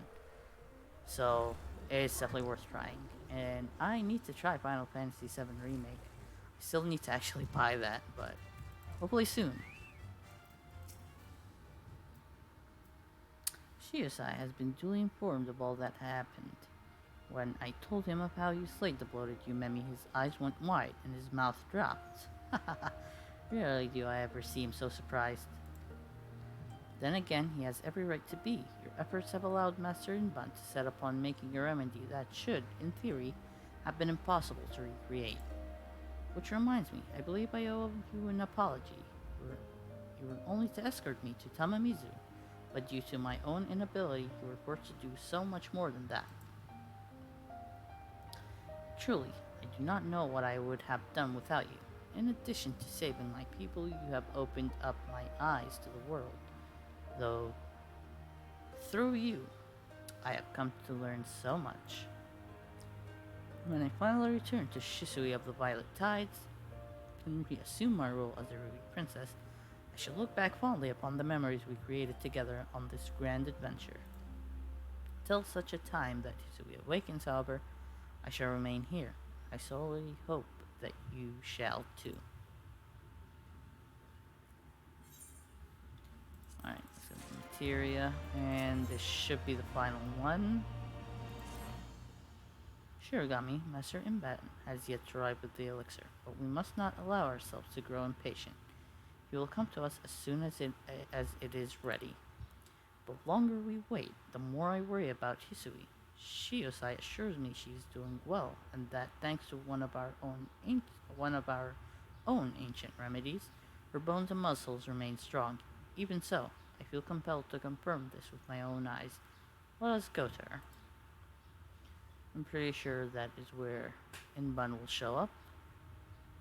So it's definitely worth trying. And I need to try Final Fantasy VII Remake. I still need to actually buy that, but hopefully soon. Shiosai has been duly informed of all that happened. When I told him of how you slayed the bloated Yumemi, his eyes went wide and his mouth dropped. Rarely do I ever see him so surprised. Then again, he has every right to be. Your efforts have allowed Master Inban to set upon making a remedy that should, in theory, have been impossible to recreate. Which reminds me, I believe I owe you an apology. You were only to escort me to Tamamizu, but due to my own inability, you were forced to do so much more than that. Truly, I do not know what I would have done without you. In addition to saving my people, you have opened up my eyes to the world. Though, through you, I have come to learn so much. When I finally return to Shisui of the Violet Tides, and reassume my role as a Ruby Princess, I shall look back fondly upon the memories we created together on this grand adventure. Till such a time that Hisui awakens, however, I shall remain here. I solely hope that you shall too. Alright, so materia, and this should be the final one. Shirogami, Master Inban, has yet to arrive with the elixir, but we must not allow ourselves to grow impatient. He will come to us as soon as it is ready. The longer we wait, the more I worry about Hisui. Shiosai assures me she is doing well, and that thanks to one of our own ancient remedies, her bones and muscles remain strong. Even so, I feel compelled to confirm this with my own eyes. Let us go to her. I'm pretty sure that is where Inban will show up.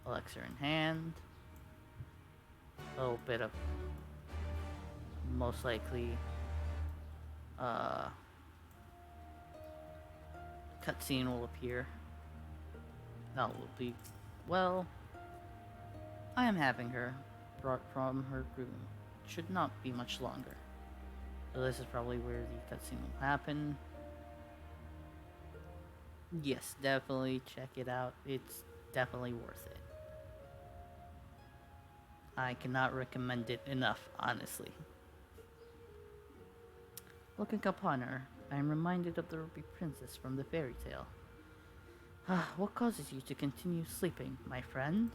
Elixir in hand. A little bit of most likely cutscene will appear. That will be, well, I am having her brought from her groom. Should not be much longer. So this is probably where the cutscene will happen. Yes, definitely check it out. It's definitely worth it. I cannot recommend it enough, honestly. Looking upon her, I am reminded of the Ruby Princess from the fairy tale. What causes you to continue sleeping, my friend?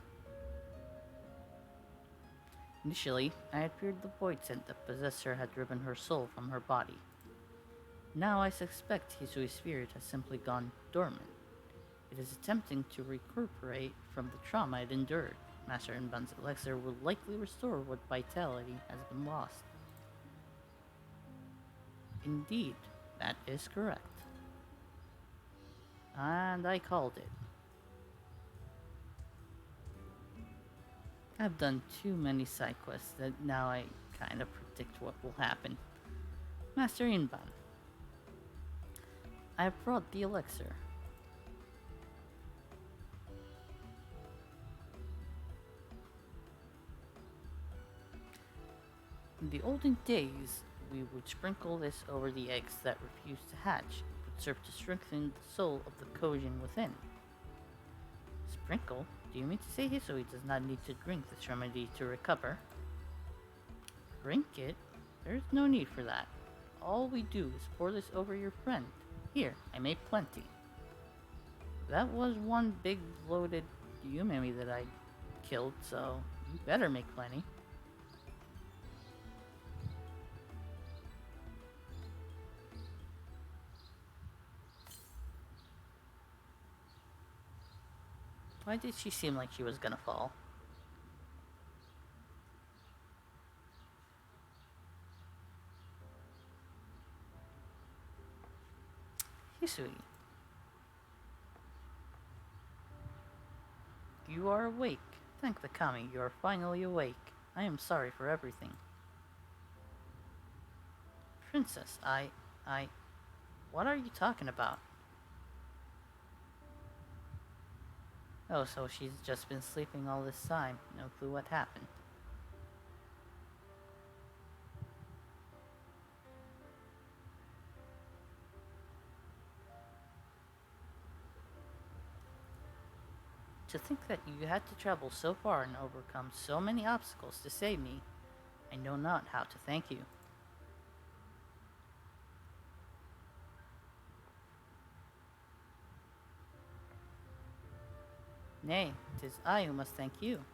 Initially, I had feared the void scent that possessed her had driven her soul from her body. Now I suspect Hisui's spirit has simply gone dormant. It is attempting to recuperate from the trauma it endured. Master Inban's elixir will likely restore what vitality has been lost. Indeed, that is correct. And I called it. I've done too many side quests that now I kind of predict what will happen. Master Inban, I have brought the elixir. In the olden days, we would sprinkle this over the eggs that refused to hatch. It would serve to strengthen the soul of the Kojin within. Sprinkle? Do you mean to say Hisui does not need to drink this remedy to recover? Drink it? There's no need for that. All we do is pour this over your friend. Here, I made plenty. That was one big bloated Yumemi that I killed, so you better make plenty. Why did she seem like she was gonna fall? Hisui, you are awake. Thank the kami, you are finally awake. I am sorry for everything. Princess, what are you talking about? Oh, so she's just been sleeping all this time. No clue what happened. To think that you had to travel so far and overcome so many obstacles to save me, I know not how to thank you. Nay, 'tis I who must thank you.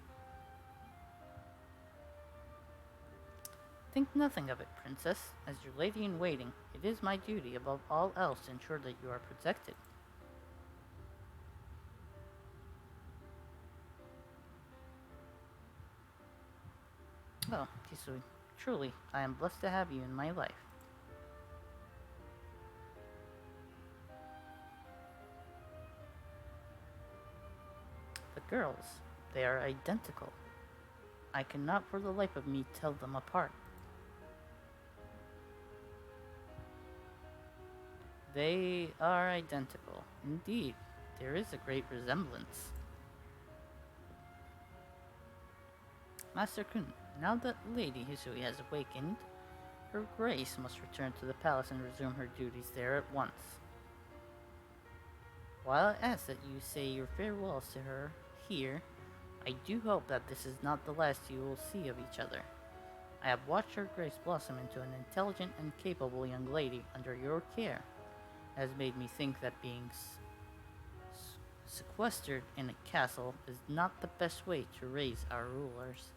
Think nothing of it, princess. As your lady in waiting, it is my duty above all else to ensure that you are protected. Oh, Kisui, truly, I am blessed to have you in my life. The girls, they are identical. I cannot for the life of me tell them apart. They are identical. Indeed, there is a great resemblance. Master Kun, now that Lady Hisui has awakened, Her Grace must return to the palace and resume her duties there at once. While I ask that you say your farewells to her here, I do hope that this is not the last you will see of each other. I have watched Her Grace blossom into an intelligent and capable young lady under your care. It has made me think that being sequestered in a castle is not the best way to raise our rulers.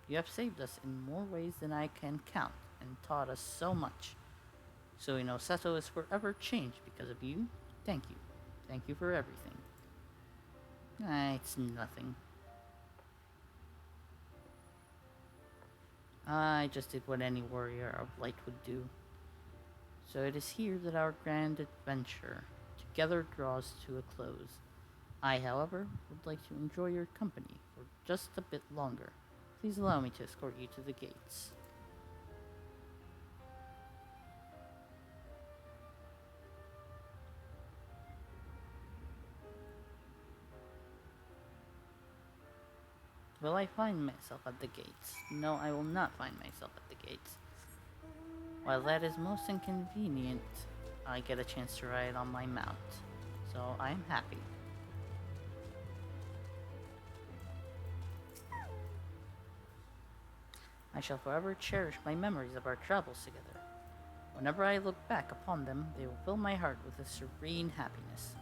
You have saved us in more ways than I can count and taught us so much. So we know Seto is forever changed because of you. Thank you. Thank you for everything. It's nothing. I just did what any warrior of light would do. So it is here that our grand adventure together draws to a close. I, however, would like to enjoy your company for just a bit longer. Please allow me to escort you to the gates. Will I find myself at the gates? No, I will not find myself at the gates. While that is most inconvenient, I get a chance to ride on my mount. So I am happy. I shall forever cherish my memories of our travels together. Whenever I look back upon them, they will fill my heart with a serene happiness.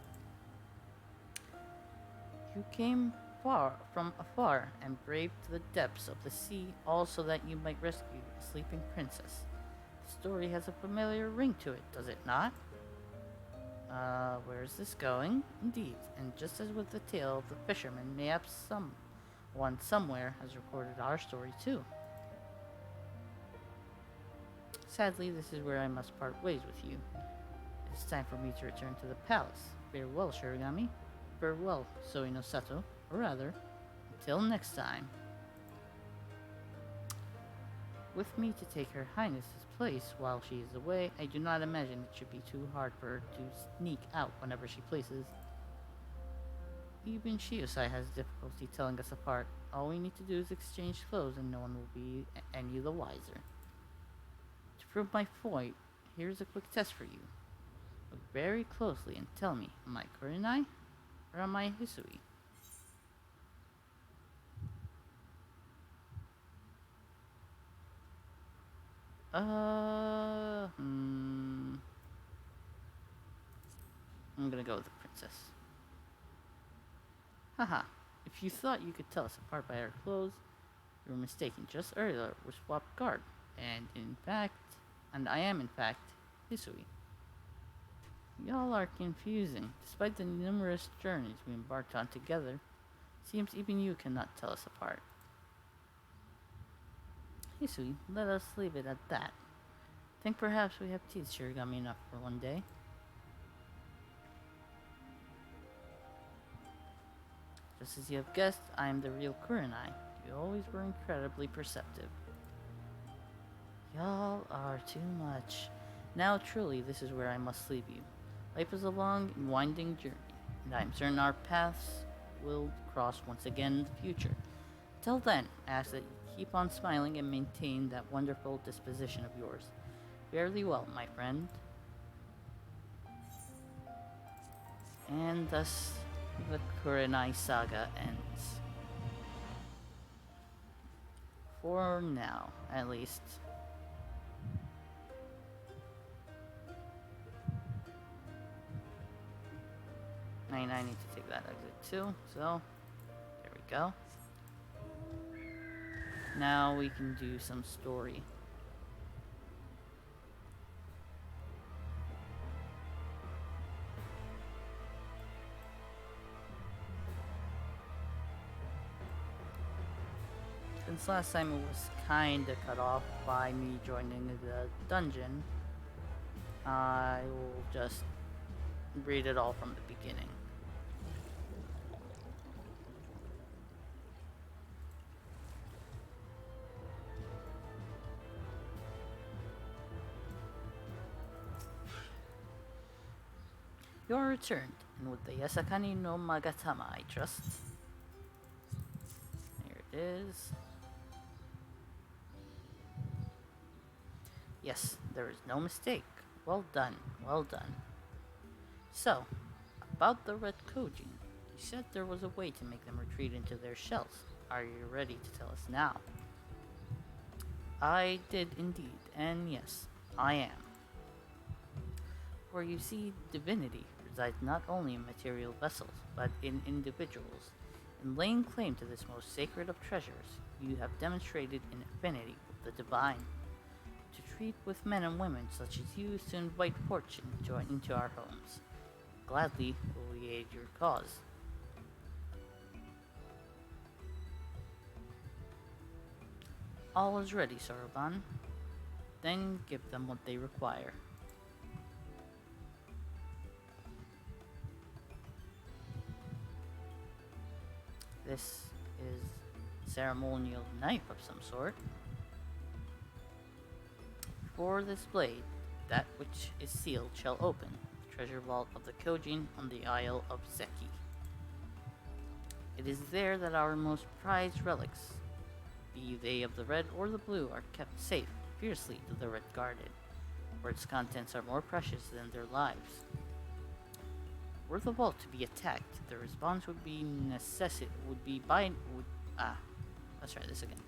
You came from afar and braved the depths of the sea, all so that you might rescue a sleeping princess. The story has a familiar ring to it, does it not? Where is this going? Indeed, and just as with the tale of the fisherman, mayhap someone somewhere has recorded our story too. Sadly, this is where I must part ways with you. It is time for me to return to the palace. Farewell, Shirogami. Farewell, Soi no Sato. Or rather, until next time. With me to take Her Highness's place while she is away, I do not imagine it should be too hard for her to sneak out whenever she pleases. Even Shiosai has difficulty telling us apart. All we need to do is exchange clothes and no one will be any the wiser. To prove my point, here's a quick test for you. Look very closely and tell me, am I Kurenai or am I Hisui? I'm gonna go with the princess. Haha, if you thought you could tell us apart by our clothes, you were mistaken. Just earlier, we swapped guard, and I am in fact Hisui. Y'all are confusing. Despite the numerous journeys we embarked on together, seems even you cannot tell us apart. Hisui, let us leave it at that. Think perhaps we have teased Shirogami enough for one day. Just as you have guessed, I am the real Kurenai. You always were incredibly perceptive. Y'all are too much. Now truly, this is where I must leave you. Life is a long and winding journey, and I am certain our paths will cross once again in the future. Till then, I ask that you keep on smiling and maintain that wonderful disposition of yours. Fare thee well, my friend. And thus, the Kurenai saga ends. For now, at least. I need to take that exit too, so there we go. Now we can do some story. Since last time it was kinda cut off by me joining the dungeon, I will just read it all from the beginning. You are returned, and with the Yasakani no Magatama, I trust. Here it is. Yes, there is no mistake. Well done, well done. So, about the Red Kojin. You said there was a way to make them retreat into their shells. Are you ready to tell us now? I did indeed, and yes, I am. For you see, divinity resides not only in material vessels, but in individuals. In laying claim to this most sacred of treasures, you have demonstrated an affinity with the divine. To treat with men and women such as you is to invite fortune to into our homes. Gladly will we aid your cause. All is ready, Soroban. Then give them what they require. This is a ceremonial knife of some sort. For this blade, that which is sealed shall open the treasure vault of the Kojin on the Isle of Seki. It is there that our most prized relics, be they of the red or the blue, are kept safe, fiercely to the red guarded, for its contents are more precious than their lives. Were the vault to be attacked, the response would be let's try this again.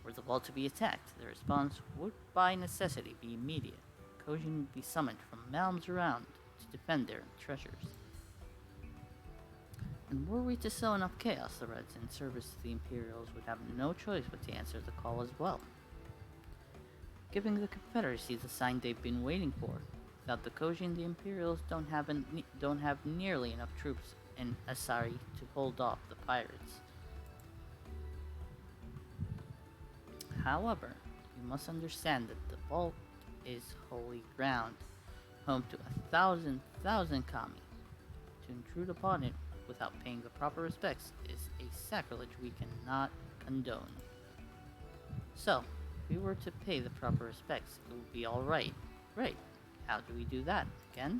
Were the vault to be attacked, the response would by necessity be immediate. Kojin would be summoned from realms around to defend their treasures. And were we to sow enough chaos, the Reds in service to the Imperials would have no choice but to answer the call as well, giving the Confederacy the sign they've been waiting for. Without the Kojin, the Imperials don't have nearly enough troops in Asari to hold off the pirates. However, you must understand that the vault is holy ground, home to 1,000 kami. To intrude upon it without paying the proper respects is a sacrilege we cannot condone. So, if we were to pay the proper respects, it would be alright. Right. How do we do that? Again?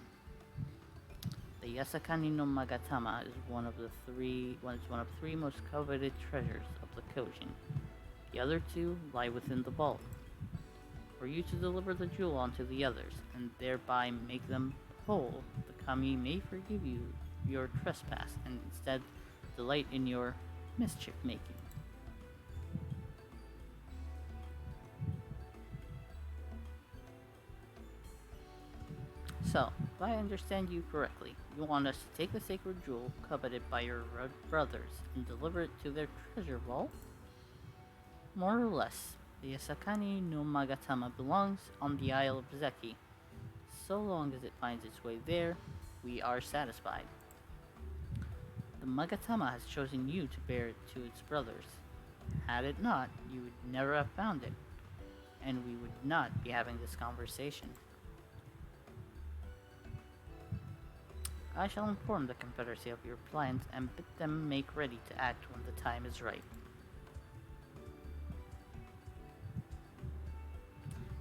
The Yasakani no Magatama is one of three most coveted treasures of the Kojin. The other two lie within the vault. For you to deliver the jewel onto the others, and thereby make them whole, the kami may forgive you your trespass and instead delight in your mischief making. So, if I understand you correctly, you want us to take the sacred jewel coveted by your brothers and deliver it to their treasure vault? More or less, the Asakani no Magatama belongs on the Isle of Zeki. So long as it finds its way there, we are satisfied. The Magatama has chosen you to bear it to its brothers. Had it not, you would never have found it, and we would not be having this conversation. I shall inform the Confederacy of your plans and bid them make ready to act when the time is right.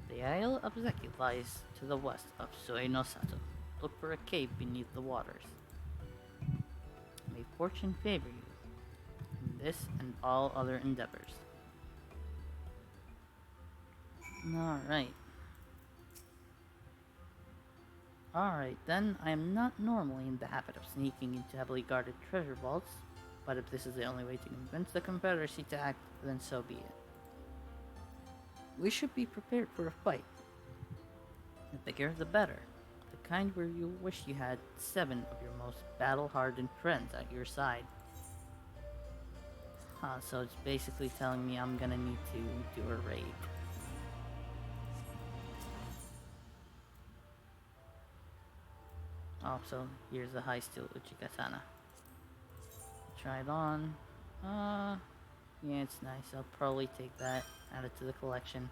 The Isle of Zeki lies to the west of Suenosato. Look for a cave beneath the waters. May fortune favor you in this and all other endeavors. Alright. Alright then, I am not normally in the habit of sneaking into heavily guarded treasure vaults, but if this is the only way to convince the Confederacy to act, then so be it. We should be prepared for a fight. The bigger the better. The kind where you wish you had 7 of your most battle-hardened friends at your side. So it's basically telling me I'm gonna need to do a raid. Oh, so here's the high steel Uchikatana. Try it on. Yeah, it's nice. I'll probably take that, add it to the collection.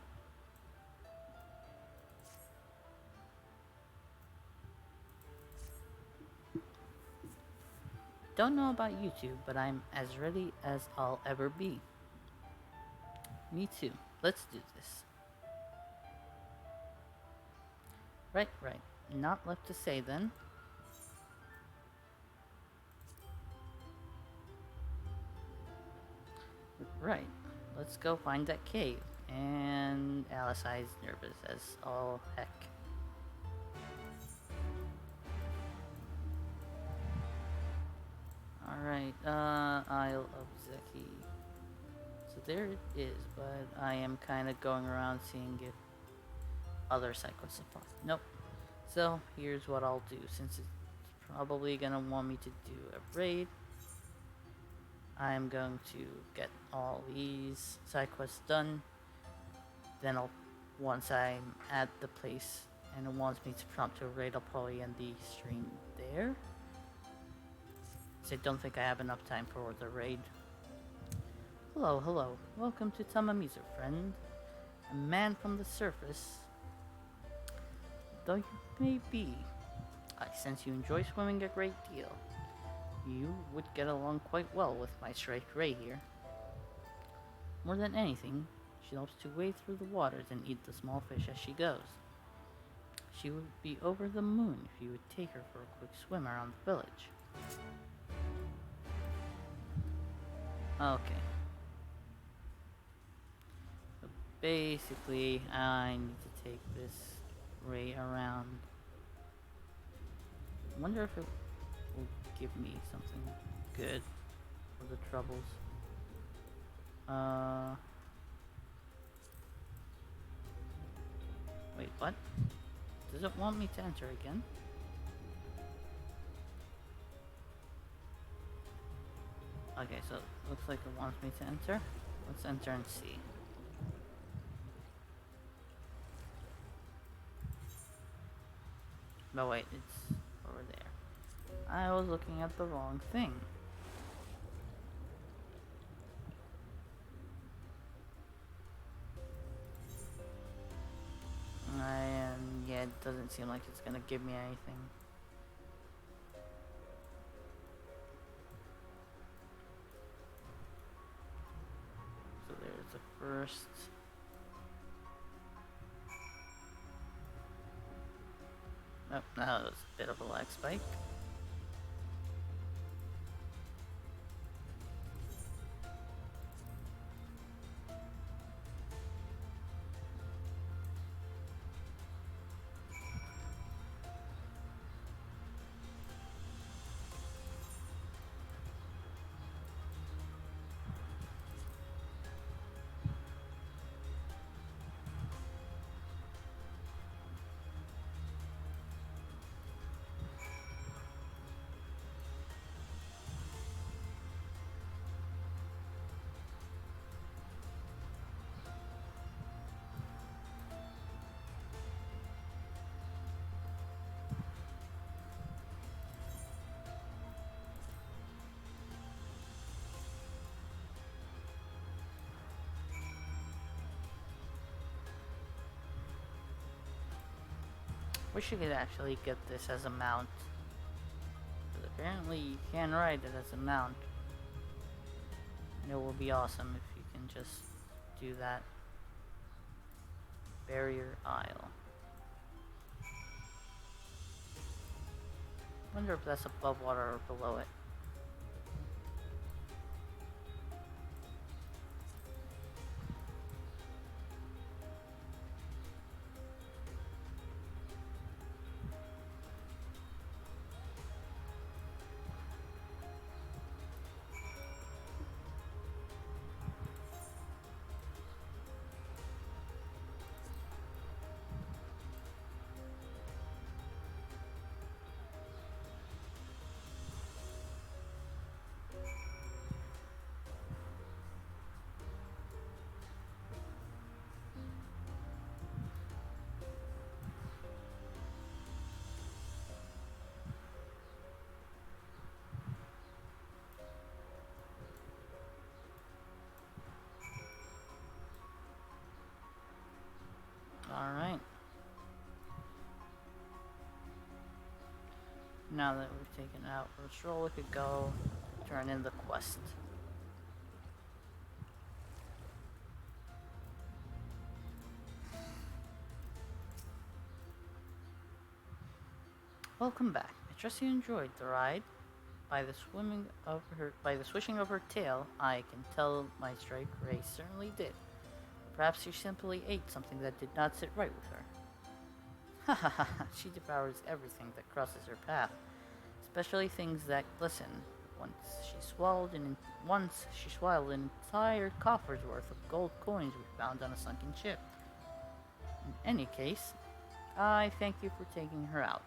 Don't know about you two, but I'm as ready as I'll ever be. Me too. Let's do this. Right. Not left to say then. Right. Let's go find that cave. And Alice is nervous as all heck. Alright, Isle of Zeki. So there it is, but I am kind of going around seeing if other side quests are possible. Nope. So here's what I'll do, since it's probably gonna want me to do a raid. I'm going to get all these side quests done. Then once I'm at the place and it wants me to prompt to a raid, I'll probably end the stream there. So I don't think I have enough time for the raid. Hello. Welcome to Tamamizu, friend. A man from the surface. Though you may be, I sense you enjoy swimming a great deal. You would get along quite well with my striped ray here. More than anything, she loves to wade through the waters and eat the small fish as she goes. She would be over the moon if you would take her for a quick swim around the village. Okay. So basically, I need to take this ray around. I wonder if it will give me something good for the troubles. Wait, what? Does it want me to enter again? Okay, so it looks like it wants me to enter. Let's enter and see. No, wait, it's over there. I was looking at the wrong thing. Yeah, it doesn't seem like it's gonna give me anything. So there's the first. Oh, that was a bit of a lag spike. Wish you could actually get this as a mount. But apparently you can ride it as a mount. And it will be awesome if you can just do that. Barrier Isle. Wonder if that's above water or below it. Alright. Now that we've taken out Shiro, we could go turn in the quest. Welcome back. I trust you enjoyed the ride. By the swishing of her tail, I can tell my strike ray certainly did. Perhaps she simply ate something that did not sit right with her. Ha ha ha! She devours everything that crosses her path, especially things that glisten. Once she swallowed an entire coffer's worth of gold coins we found on a sunken ship. In any case, I thank you for taking her out.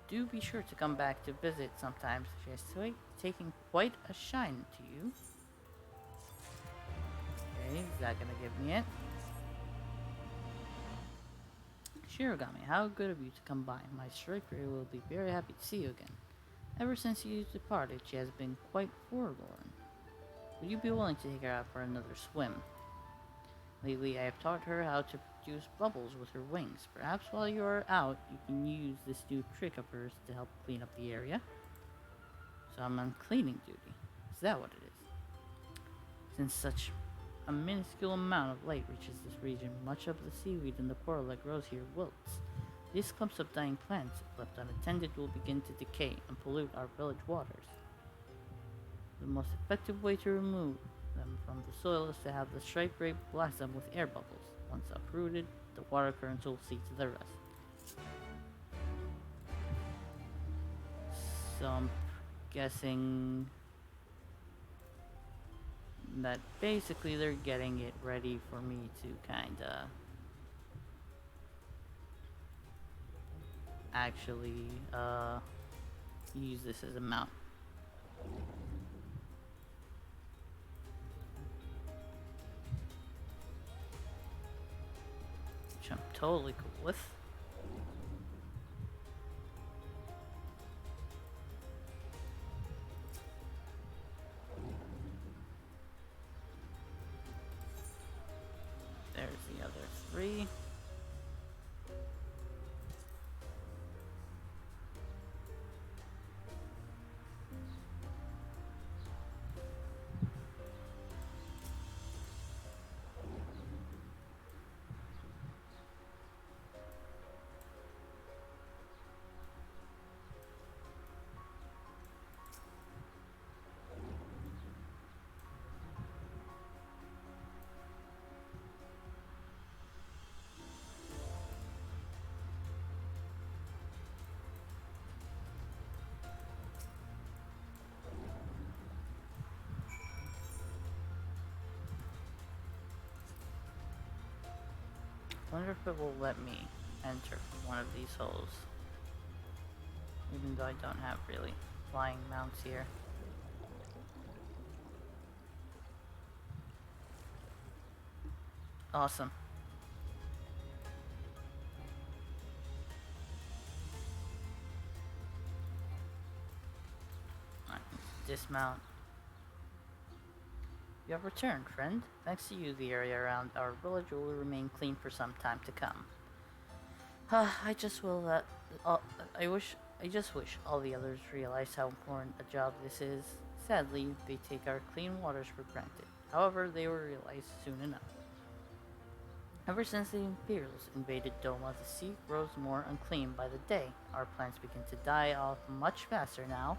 Do be sure to come back to visit sometimes. She has taken quite a shine to you. Okay, is that gonna give me it? Shirogami, how good of you to come by. My striker will be very happy to see you again. Ever since you departed, she has been quite forlorn. Would you be willing to take her out for another swim? Lately, I have taught her how to produce bubbles with her wings. Perhaps while you are out, you can use this new trick of hers to help clean up the area. So I'm on cleaning duty. Is that what it is? Since such a minuscule amount of light reaches this region, much of the seaweed and the coral that grows here wilts. These clumps of dying plants, if left unattended, will begin to decay and pollute our village waters. The most effective way to remove them from the soil is to have the stripe ray blast them with air bubbles. Once uprooted, the water currents will see to the rest. So I'm guessing that basically they're getting it ready for me to kinda actually use this as a mount. Which I'm totally cool with. There's the other three. Wonder if it will let me enter from one of these holes. Even though I don't have really flying mounts here. Awesome. Alright, dismount. You have returned, friend. Thanks to you, the area around our village will remain clean for some time to come. I just will that. Uh, I wish. I just wish all the others realized how important a job this is. Sadly, they take our clean waters for granted. However, they will realize soon enough. Ever since the Imperials invaded Doma, the sea grows more unclean by the day. Our plants begin to die off much faster now,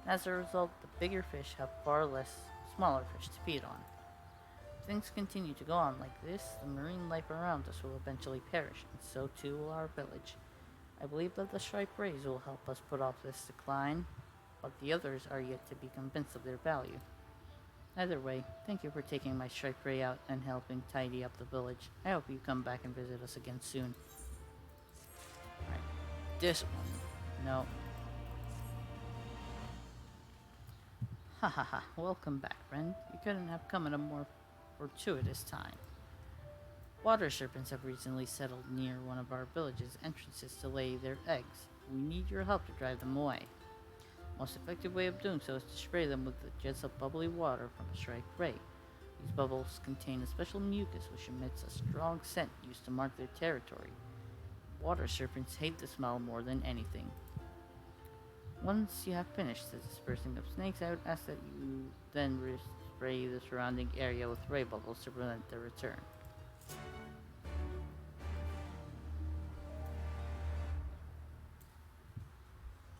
and as a result, the bigger fish have far less smaller fish to feed on. If things continue to go on like this, the marine life around us will eventually perish, and so too will our village. I believe that the striped rays will help us put off this decline, but the others are yet to be convinced of their value. Either way, thank you for taking my striped ray out and helping tidy up the village. I hope you come back and visit us again soon. Alright, this one. No. Ha ha ha, welcome back, friend. You couldn't have come at a more fortuitous time. Water serpents have recently settled near one of our village's entrances to lay their eggs. We need your help to drive them away. The most effective way of doing so is to spray them with the jets of bubbly water from a striped ray. These bubbles contain a special mucus which emits a strong scent used to mark their territory. Water serpents hate the smell more than anything. Once you have finished the dispersing of snakes, I would ask that you then spray the surrounding area with ray bubbles to prevent their return.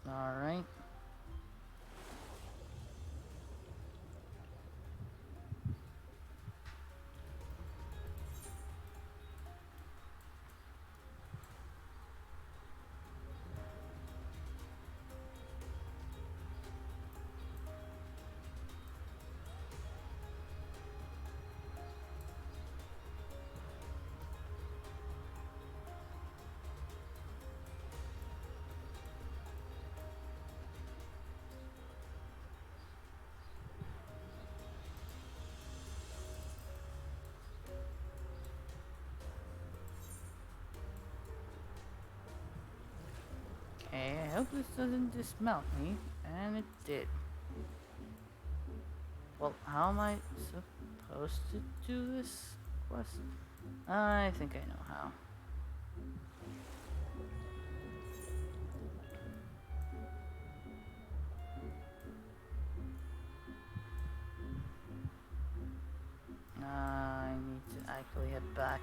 Alright. Okay, I hope this doesn't dismount me, and it did. Well, how am I supposed to do this quest? I think I know how. I need to actually head back.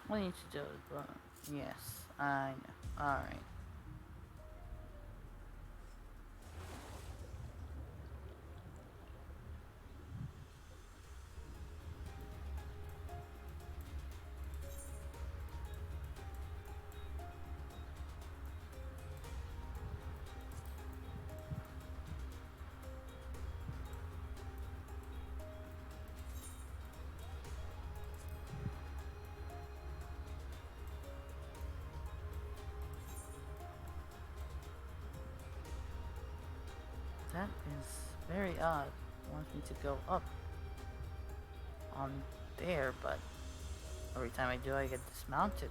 What I need to do is, yes, I know. Alright. That is very odd. It wants me to go up on there, but every time I do, I get dismounted.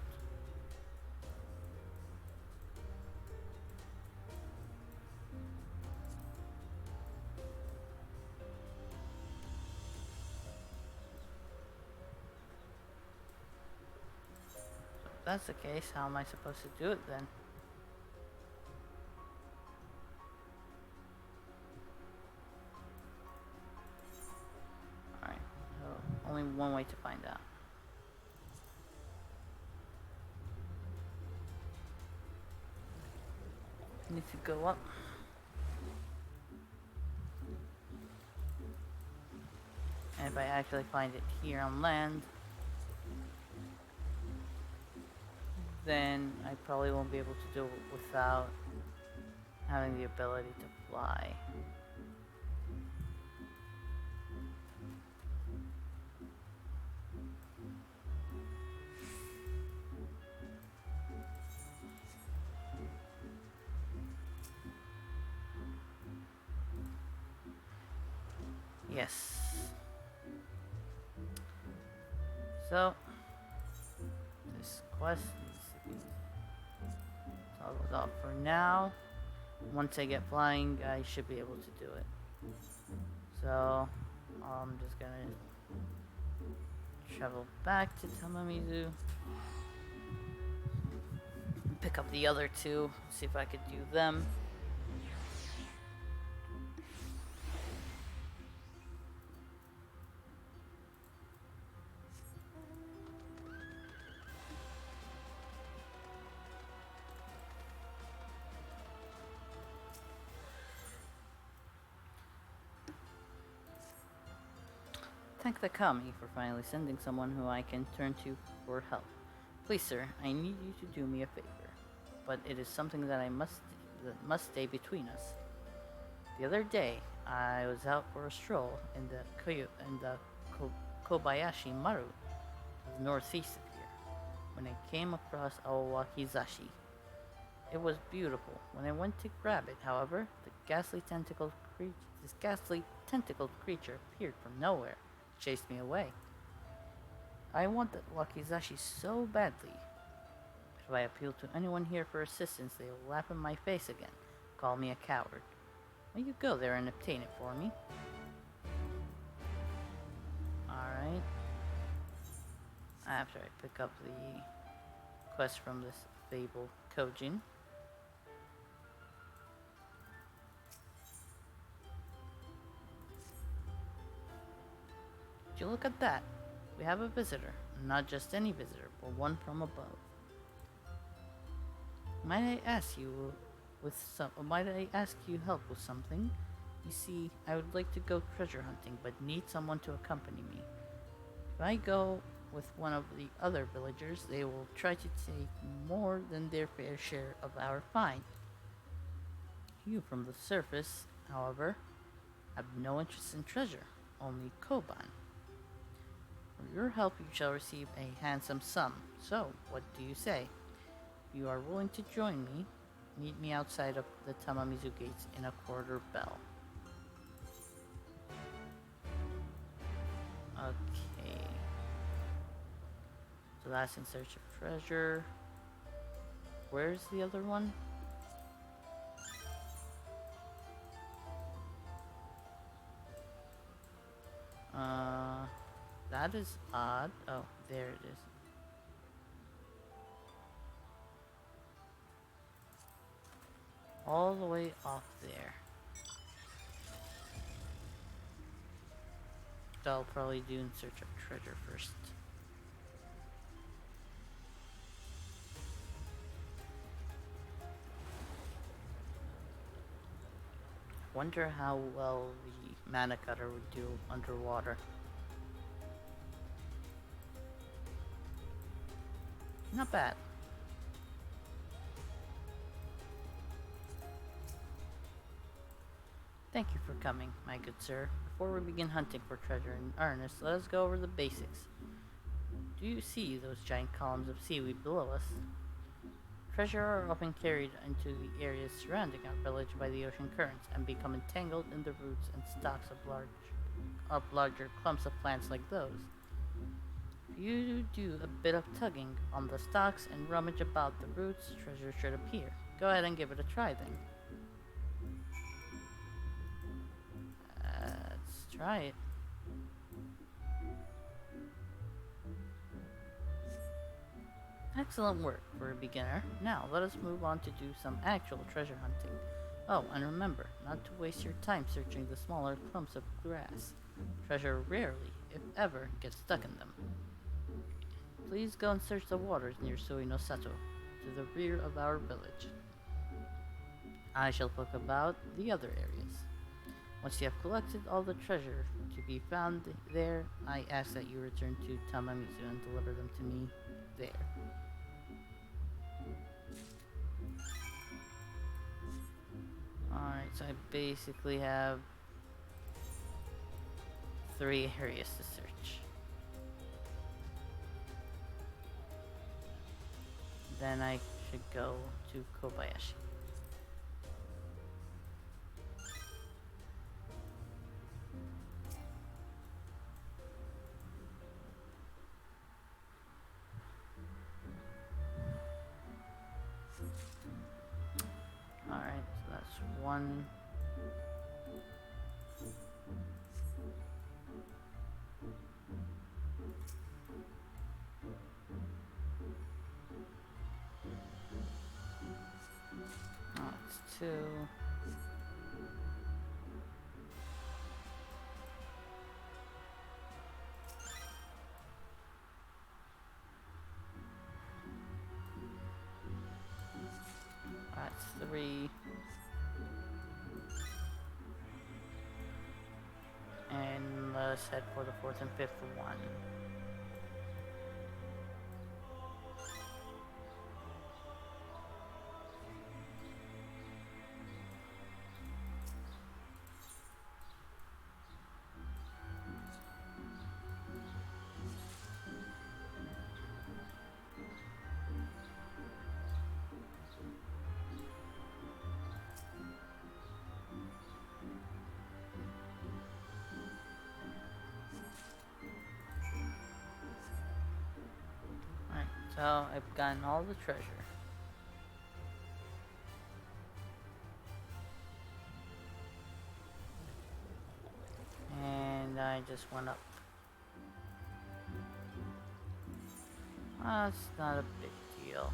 So if that's the case, how am I supposed to do it then? Alright, so only one way to find out. Need to go up. And if I actually find it here on land, then I probably won't be able to do it without having the ability to fly. Yes. So, this quest needs to be toggled off for now. Once I get flying, I should be able to do it. So, I'm just gonna travel back to Tamamizu. Pick up the other two, see if I could do them. Thank the kami for finally sending someone who I can turn to for help. Please, sir, I need you to do me a favor, but it is something that must stay between us. The other day, I was out for a stroll in the Kobayashi Maru, to the northeast of here, when I came across Aowakizashi. It was beautiful. When I went to grab it, however, this ghastly tentacled creature appeared from nowhere, chased me away. I want that Wakizashi so badly. If I appeal to anyone here for assistance, they will laugh in my face again, call me a coward. Will you go there and obtain it for me? Alright. After I pick up the quest from this fabled Kojin. Would you look at that? We have a visitor. Not just any visitor, but one from above. Might I ask you help with something? You see, I would like to go treasure hunting, but need someone to accompany me. If I go with one of the other villagers, they will try to take more than their fair share of our find. You, from the surface, however, have no interest in treasure, only koban. For your help, you shall receive a handsome sum. So, what do you say? If you are willing to join me, meet me outside of the Tamamizu gates in a quarter bell. Okay. So that's in search of treasure. Where's the other one? That is odd. Oh, there it is. All the way off there. So I'll probably do in search of treasure first. Wonder how well the mana cutter would do underwater. Not bad. Thank you for coming, my good sir. Before we begin hunting for treasure in earnest, let us go over the basics. Do you see those giant columns of seaweed below us? Treasure are often carried into the areas surrounding our village by the ocean currents and become entangled in the roots and stalks of larger clumps of plants like those. If you do a bit of tugging on the stalks and rummage about the roots, treasure should appear. Go ahead and give it a try then. Let's try it. Excellent work for a beginner. Now, let us move on to do some actual treasure hunting. Oh, and remember, not to waste your time searching the smaller clumps of grass. Treasure rarely, if ever, gets stuck in them. Please go and search the waters near Suino Sato, to the rear of our village. I shall look about the other areas. Once you have collected all the treasure to be found there, I ask that you return to Tamamizu and deliver them to me there. Alright, so I basically have 3 areas to search. Then I should go to Kobayashi. That's one. That's two. That's three. And let's head for the fourth and fifth one. Alright, so I've gotten all the treasure. And I just went up. It's not a big deal.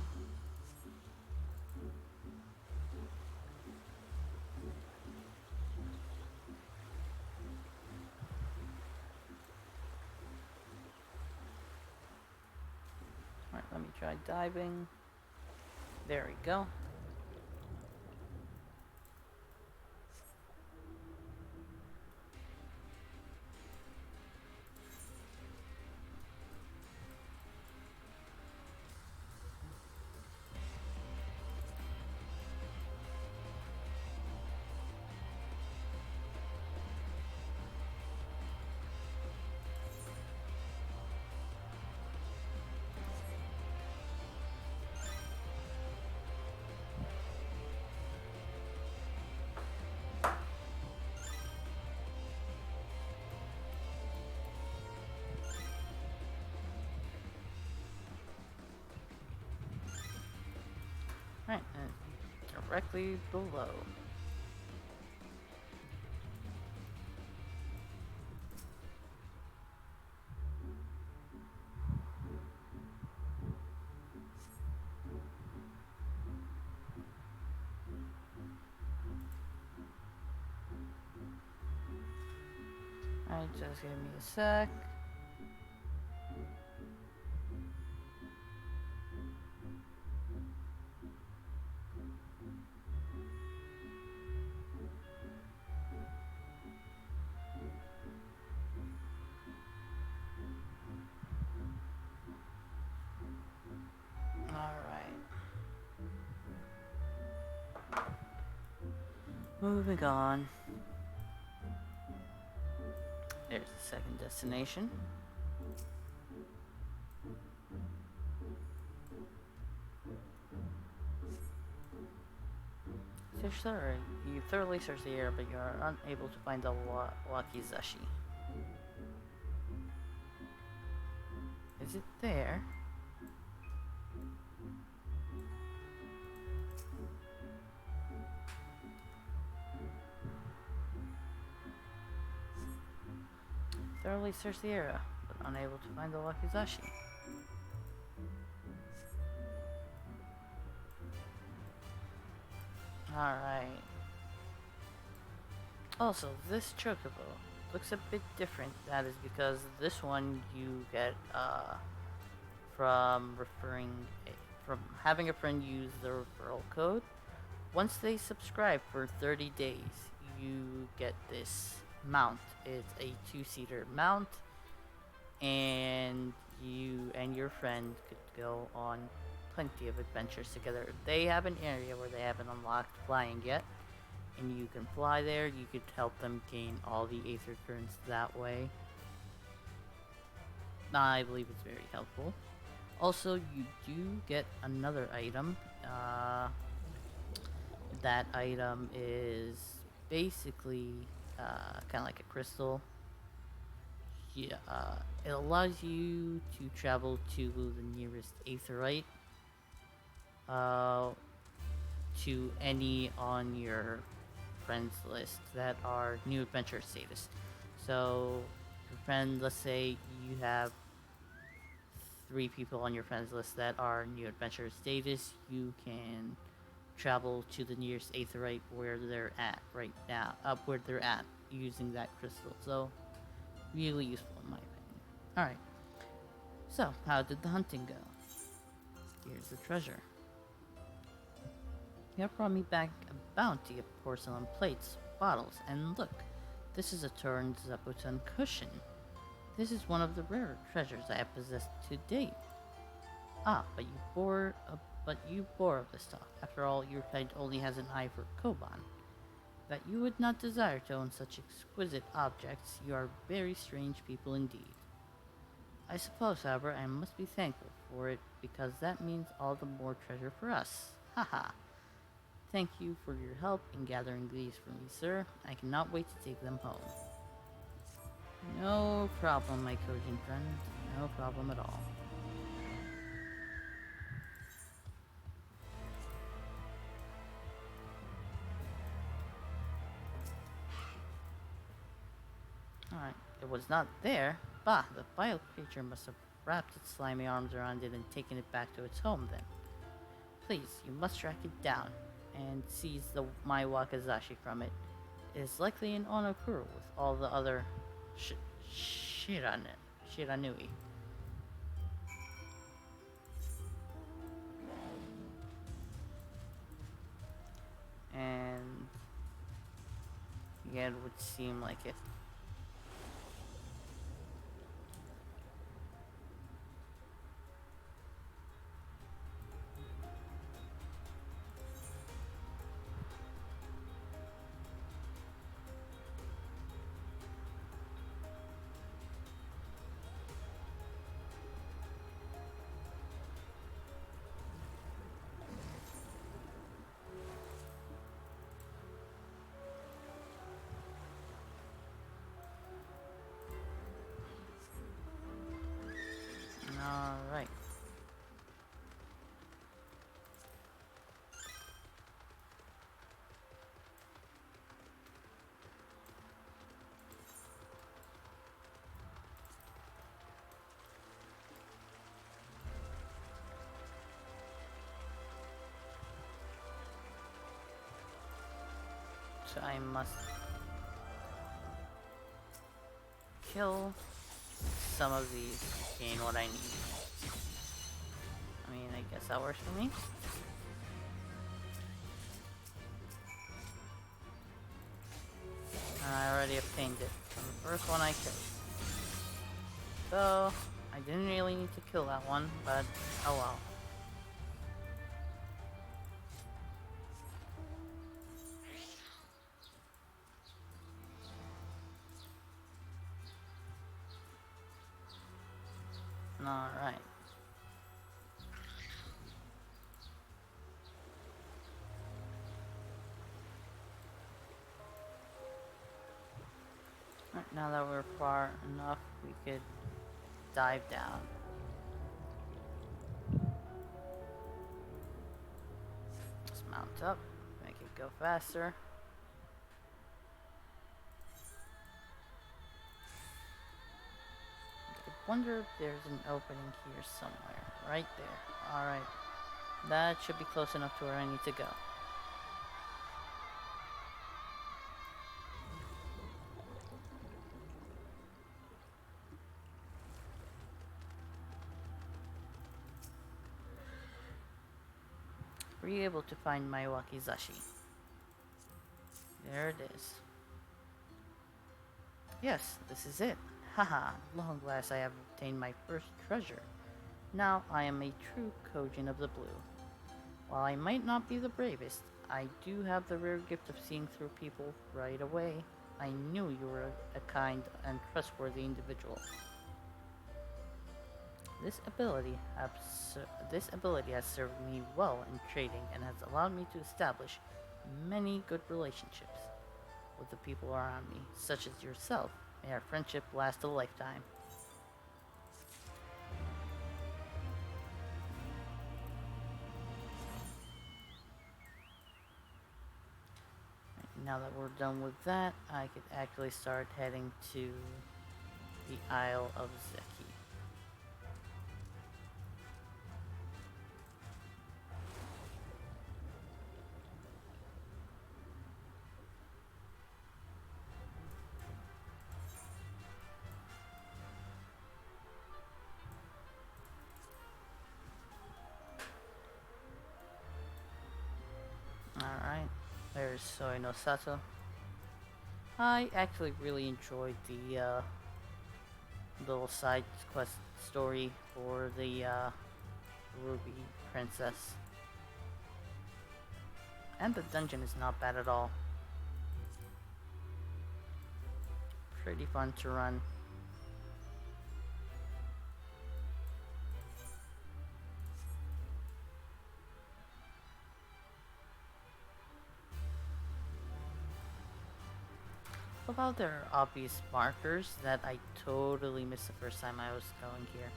Alright, let me try diving. There we go. Right, and directly below. Alright, just give me a sec. Alright. Moving on. There's the second destination. You thoroughly search the area, but you are unable to find the Wakizashi. Is it there? Thoroughly search the area, but unable to find the Wakizashi. Alright. Also, this chocobo looks a bit different. That is because this one you get from from having a friend use the referral code. Once they subscribe for 30 days, you get this mount. It's a two-seater mount, and you and your friend could go on plenty of adventures together. They have an area where they haven't unlocked flying yet, and you can fly there. You could help them gain all the Aether Currents that way. I believe it's very helpful. Also, you do get another item. That item is basically kind of like a crystal. Yeah, it allows you to travel to the nearest aetherite to any on your friends list that are new adventure status. So, your friend, let's say you have 3 people on your friends list that are new adventure status, you can travel to the nearest aetheryte where they're at right now, up where they're at, using that crystal. So, really useful in my opinion. Alright, so how did the hunting go? Here's the treasure. You have brought me back a bounty of porcelain plates, bottles, and look, this is a Turin Zabuton cushion. This is one of the rarer treasures I have possessed to date. Ah, but you bore of this talk. After all, your kind only has an eye for Koban. That you would not desire to own such exquisite objects, you are very strange people indeed. I suppose, however, I must be thankful for it, because that means all the more treasure for us. Haha. Thank you for your help in gathering these for me, sir. I cannot wait to take them home. No problem, my Kojin friend. No problem at all. Alright, it was not there. Bah, the vile creature must have wrapped its slimy arms around it and taken it back to its home then. Please, you must track it down and seize my Wakazashi from it. It is likely in Onokuru with all the other Shiranui. And yeah, it would seem like it. Alright. So I must kill some of these to gain what I need. I mean, I guess that works for me. I already obtained it from the first one I killed. So, I didn't really need to kill that one, but oh well. Alright. Now that we're far enough, we could dive down. Let's mount up, make it go faster. I wonder if there's an opening here somewhere. Right there. Alright. That should be close enough to where I need to go. Were you able to find my Wakizashi? There it is. Yes, this is it. Haha, long last I have obtained my first treasure. Now I am a true Kojin of the Blue. While I might not be the bravest, I do have the rare gift of seeing through people right away. I knew you were a kind and trustworthy individual. This ability has served me well in trading and has allowed me to establish many good relationships with the people around me, such as yourself. May our friendship last a lifetime. now that we're done with that, I could actually start heading to the Isle of Zeki. Alright, there's Soy no Sato. I actually really enjoyed the little side quest story for the Ruby Princess. And the dungeon is not bad at all. Pretty fun to run. Although there are obvious markers that I totally missed the first time I was going here.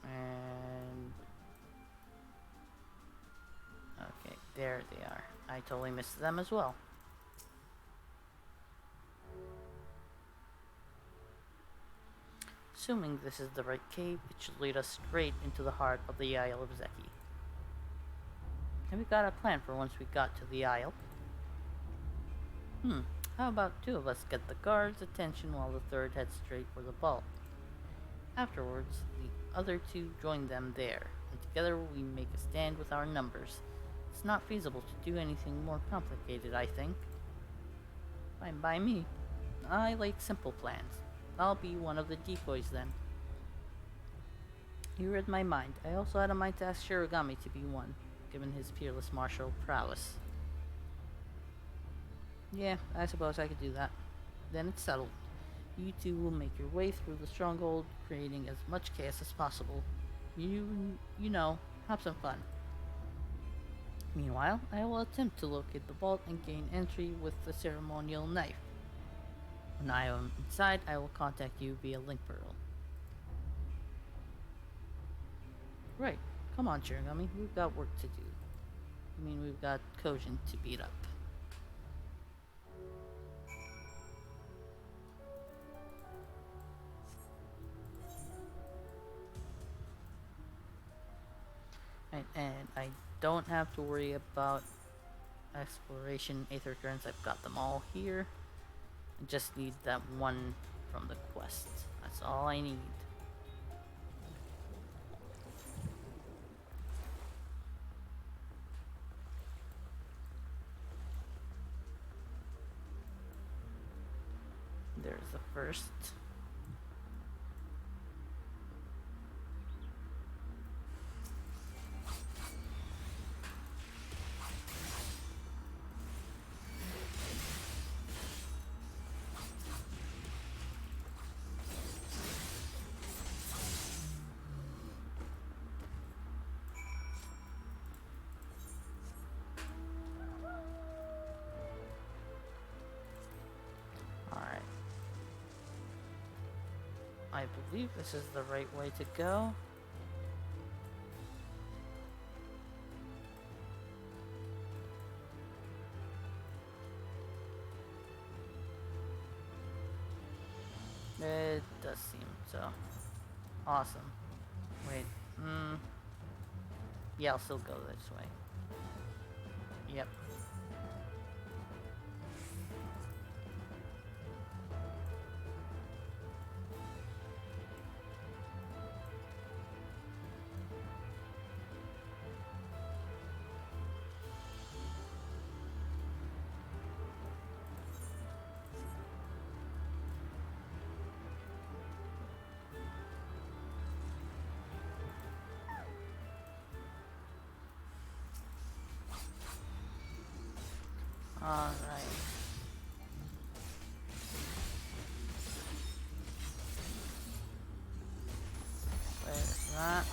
And... okay, there they are. I totally missed them as well. Assuming this is the right cave, it should lead us straight into the heart of the Isle of Zeki. And we got a plan for once we got to the Isle. How about two of us get the guards' attention while the third heads straight for the vault? Afterwards, the other two join them there, and together we make a stand with our numbers. It's not feasible to do anything more complicated, I think. Fine by me. I like simple plans. I'll be one of the decoys then. You read my mind. I also had a mind to ask Shirogami to be one, given his peerless martial prowess. Yeah, I suppose I could do that. Then it's settled. You two will make your way through the stronghold, creating as much chaos as possible. You know, have some fun. Meanwhile, I will attempt to locate the vault and gain entry with the ceremonial knife. When I am inside, I will contact you via link portal. Right. Come on, Shirogami. We've got work to do. I mean, we've got Kojin to beat up. And I don't have to worry about exploration aether currents. I've got them all here. I just need that one from the quest. That's all I need. There's the first. I believe this is the right way to go. It does seem so. Awesome. Wait, yeah, I'll still go this way. Yep. Alright. Where's that?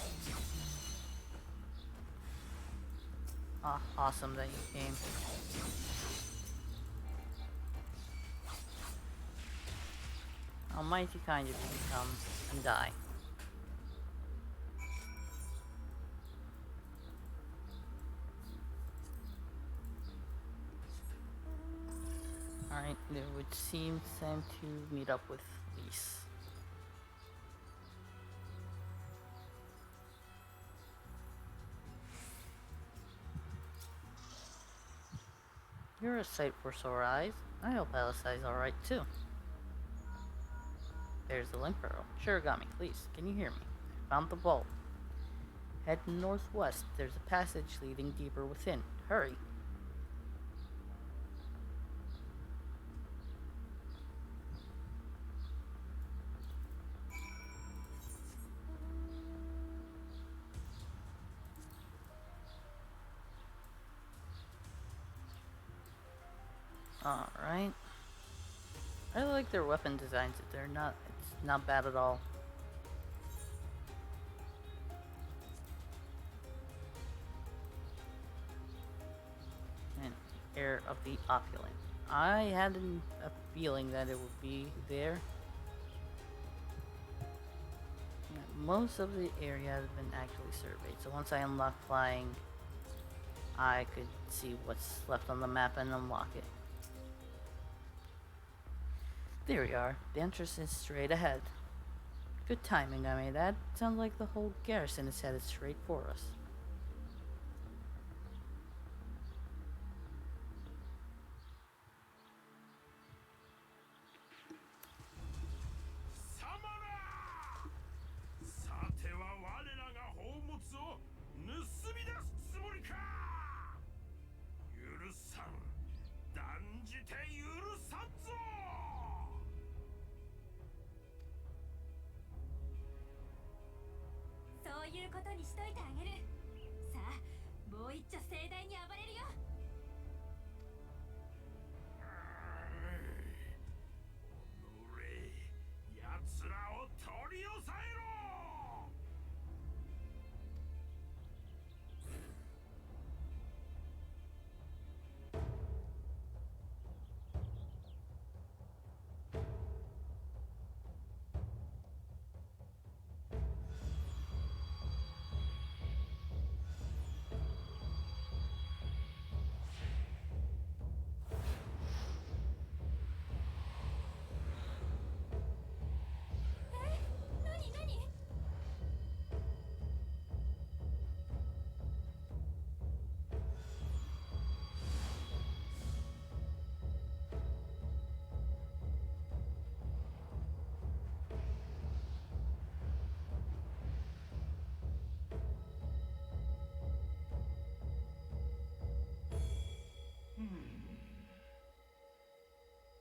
Ah, awesome that you came. How mighty kind of you to come and die. Right, it would seem time to meet up with Lise. You're a sight for sore eyes. I hope Alice's alright too. There's the link barrel. Shirogami, please, can you hear me? I found the vault. Head northwest. There's a passage leading deeper within. Hurry. Alright. I like their weapon designs. It's not bad at all. And air of the opulent. I had a feeling that it would be there. Most of the area has been actually surveyed, so once I unlock flying, I could see what's left on the map and unlock it. There we are. The entrance is straight ahead. Good timing, I may add. Sounds like the whole garrison is headed straight for us.そういうことにしといてあげる。さあ、もう一丁盛大に暴れるよ。おのれ、奴らを取り押さえろ。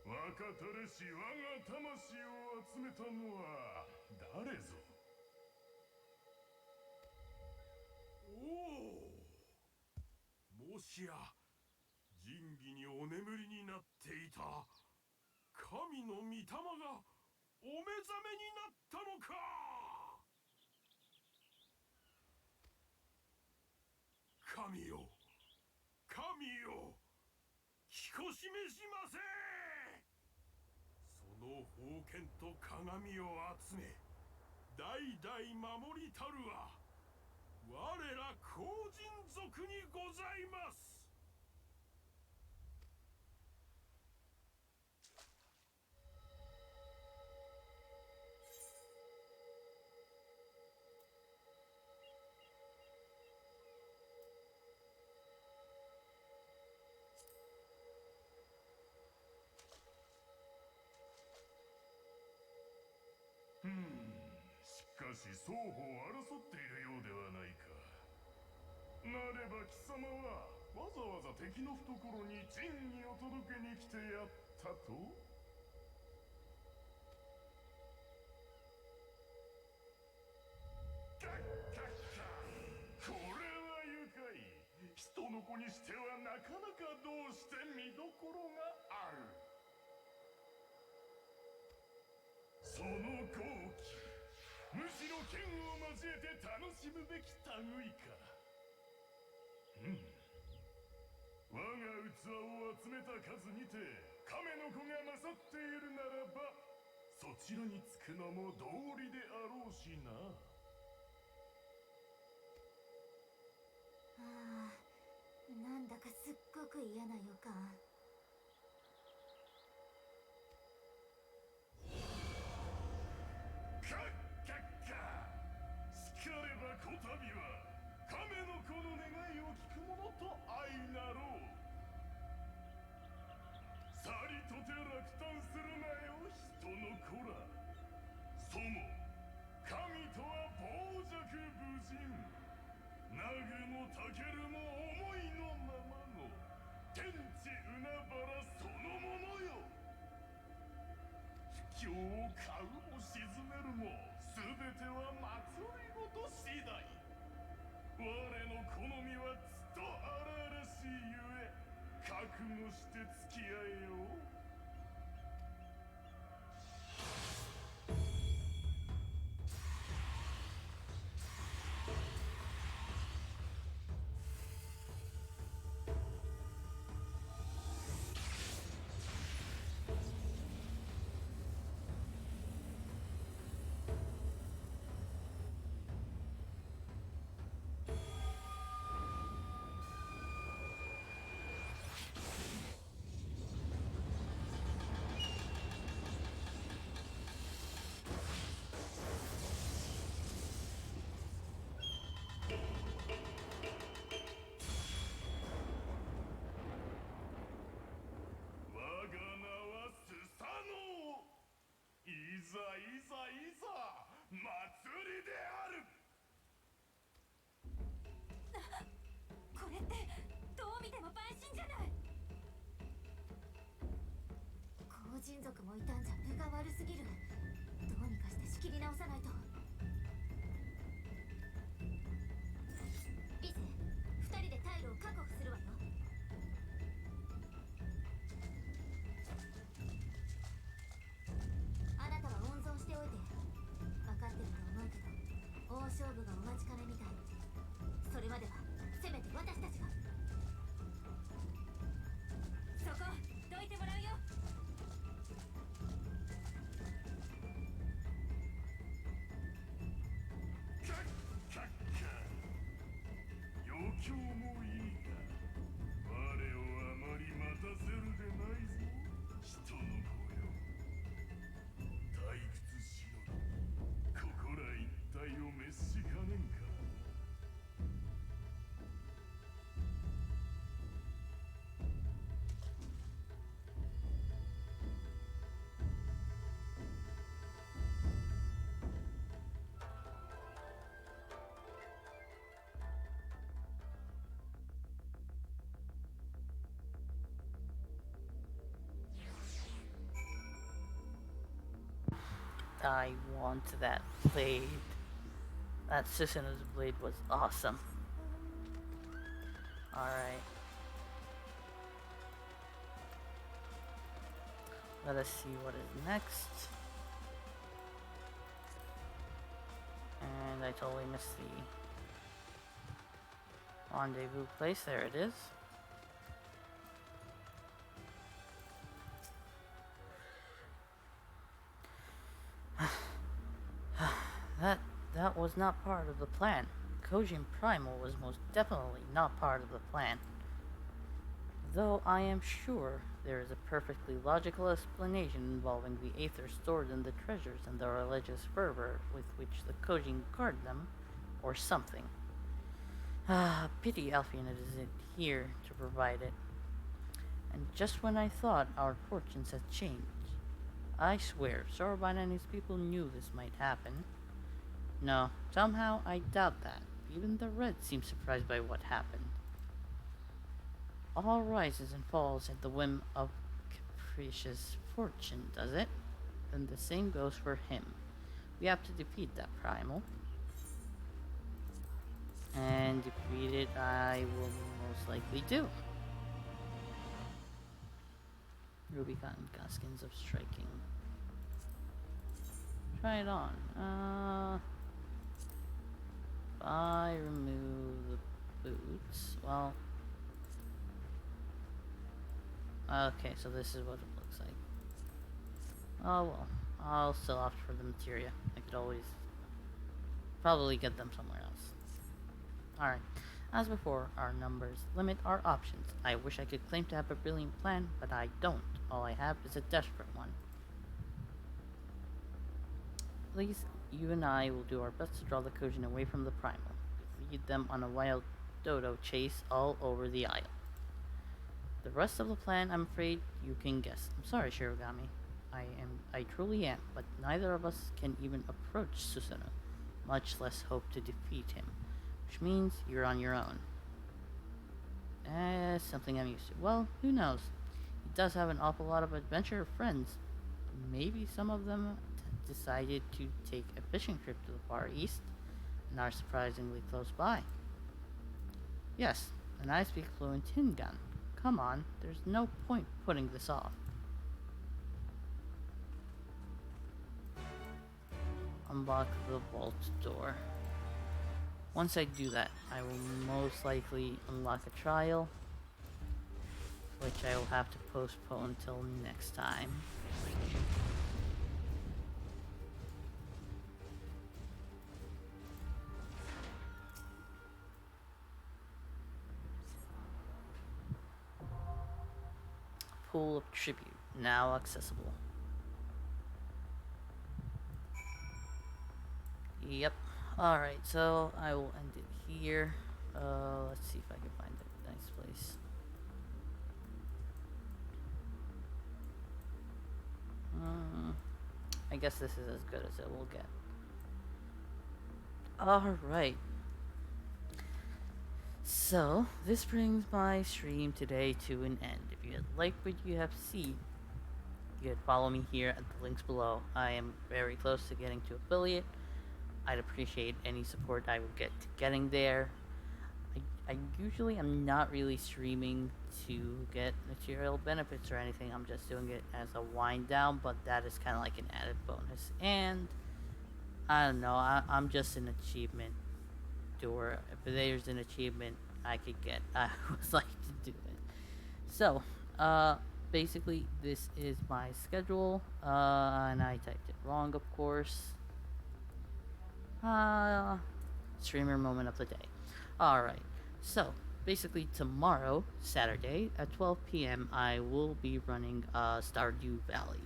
若たれし我が魂を集めたのは誰ぞ。おお、もしや仁義にお眠りになっていた神の御霊がお目覚めになったのか。神よ、神よ、聞こしめしませ。その宝剣と鏡を集め、代々守りたるは我ら後人族にございます。しかし双方争っているようではないか。なれば貴様はわざわざ敵の懐に仁義を届けに来てやったと。カッカッカ、これは愉快。人の子にしてはなかなかどうして見どころがある。その好機、むしろ剣を交えて楽しむべき類か。我が器を集めた数にて亀の子が勝っているならば、そちらにつくのも道理であろうしな。ああ、なんだかすっごく嫌な予感。たけるも思いのままの天地海原そのものよ。不況を買うも沈めるも全ては祭りごと次第。我の好みはつと荒々しいゆえ覚悟して付き合えよう。いざ祭りである。これってどう見ても陪審じゃない。後人族もいたんじゃ分が悪すぎる。どうにかして仕切り直さないと。リセ、2人で退路を確保するわよ。あなたは温存しておいて。分かってると思うけど大勝負がお待ちかねみたい。それまではせめて私たちが。そこどいてもらうよ。カッカッカ。余興もいいが我をあまり待たせるでないぞ人の子よ。退屈しろりここら一帯を滅しかねんか。I want that blade. That Susanoo's blade was awesome. Alright. Let us see what is next. And I totally missed the rendezvous place. There it is. That was not part of the plan. Kojin Primal was most definitely not part of the plan. Though I am sure there is a perfectly logical explanation involving the aether stored in the treasures and the religious fervor with which the Kojin guard them, or something. Pity Alfian isn't here to provide it. And just when I thought our fortunes had changed, I swear Soroban and his people knew this might happen. No, somehow I doubt that. Even the Red seemed surprised by what happened. All rises and falls at the whim of capricious fortune, does it? Then the same goes for him. We have to defeat that primal. And defeat it I will most likely do. Ruby Cotton Gaskins of Striking. Try it on. If I remove the boots, well... Okay, so this is what it looks like. Oh well, I'll still opt for the materia. I could always probably get them somewhere else. Alright, as before, our numbers limit our options. I wish I could claim to have a brilliant plan, but I don't. All I have is a desperate one. Please, you and I will do our best to draw the Kojin away from the primal. Lead them on a wild dodo chase all over the isle. The rest of the plan, I'm afraid you can guess. I'm sorry, Shirogami. I truly am, but neither of us can even approach Susanoo, much less hope to defeat him, which means you're on your own. Something I'm used to. Well, who knows? He does have an awful lot of adventure friends. Maybe some of them decided to take a fishing trip to the Far East and are surprisingly close by. Yes, and I speak fluent Hingan. Come on, there's no point putting this off. Unlock the vault door. Once I do that, I will most likely unlock a trial, which I will have to postpone until next time. Pool of Tribute, now accessible. Yep. Alright, so I will end it here. Let's see if I can find a nice place. I guess this is as good as it will get. Alright. So, this brings my stream today to an end. If you like what you have seen, you could follow me here at the links below. I am very close to getting to affiliate. I'd appreciate any support I will get to getting there. I usually am not really streaming to get material benefits or anything. I'm just doing it as a wind down, but that is kind of like an added bonus. And I don't know, I'm just an achievement doer. If there's an achievement I could get, I would like to do it. So, basically, this is my schedule, and I typed it wrong, of course. Streamer moment of the day. Alright, so basically tomorrow, Saturday, at 12 p.m., I will be running Stardew Valley.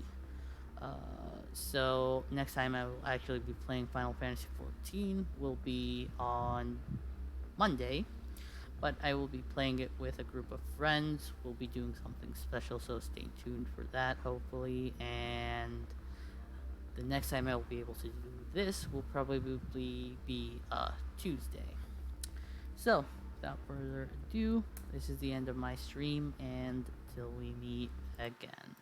So next time I will actually be playing Final Fantasy XIV will be on Monday, but I will be playing it with a group of friends. We'll be doing something special, so stay tuned for that, hopefully, and the next time I will be able to do this will probably be Tuesday. So, without further ado, this is the end of my stream, and till we meet again.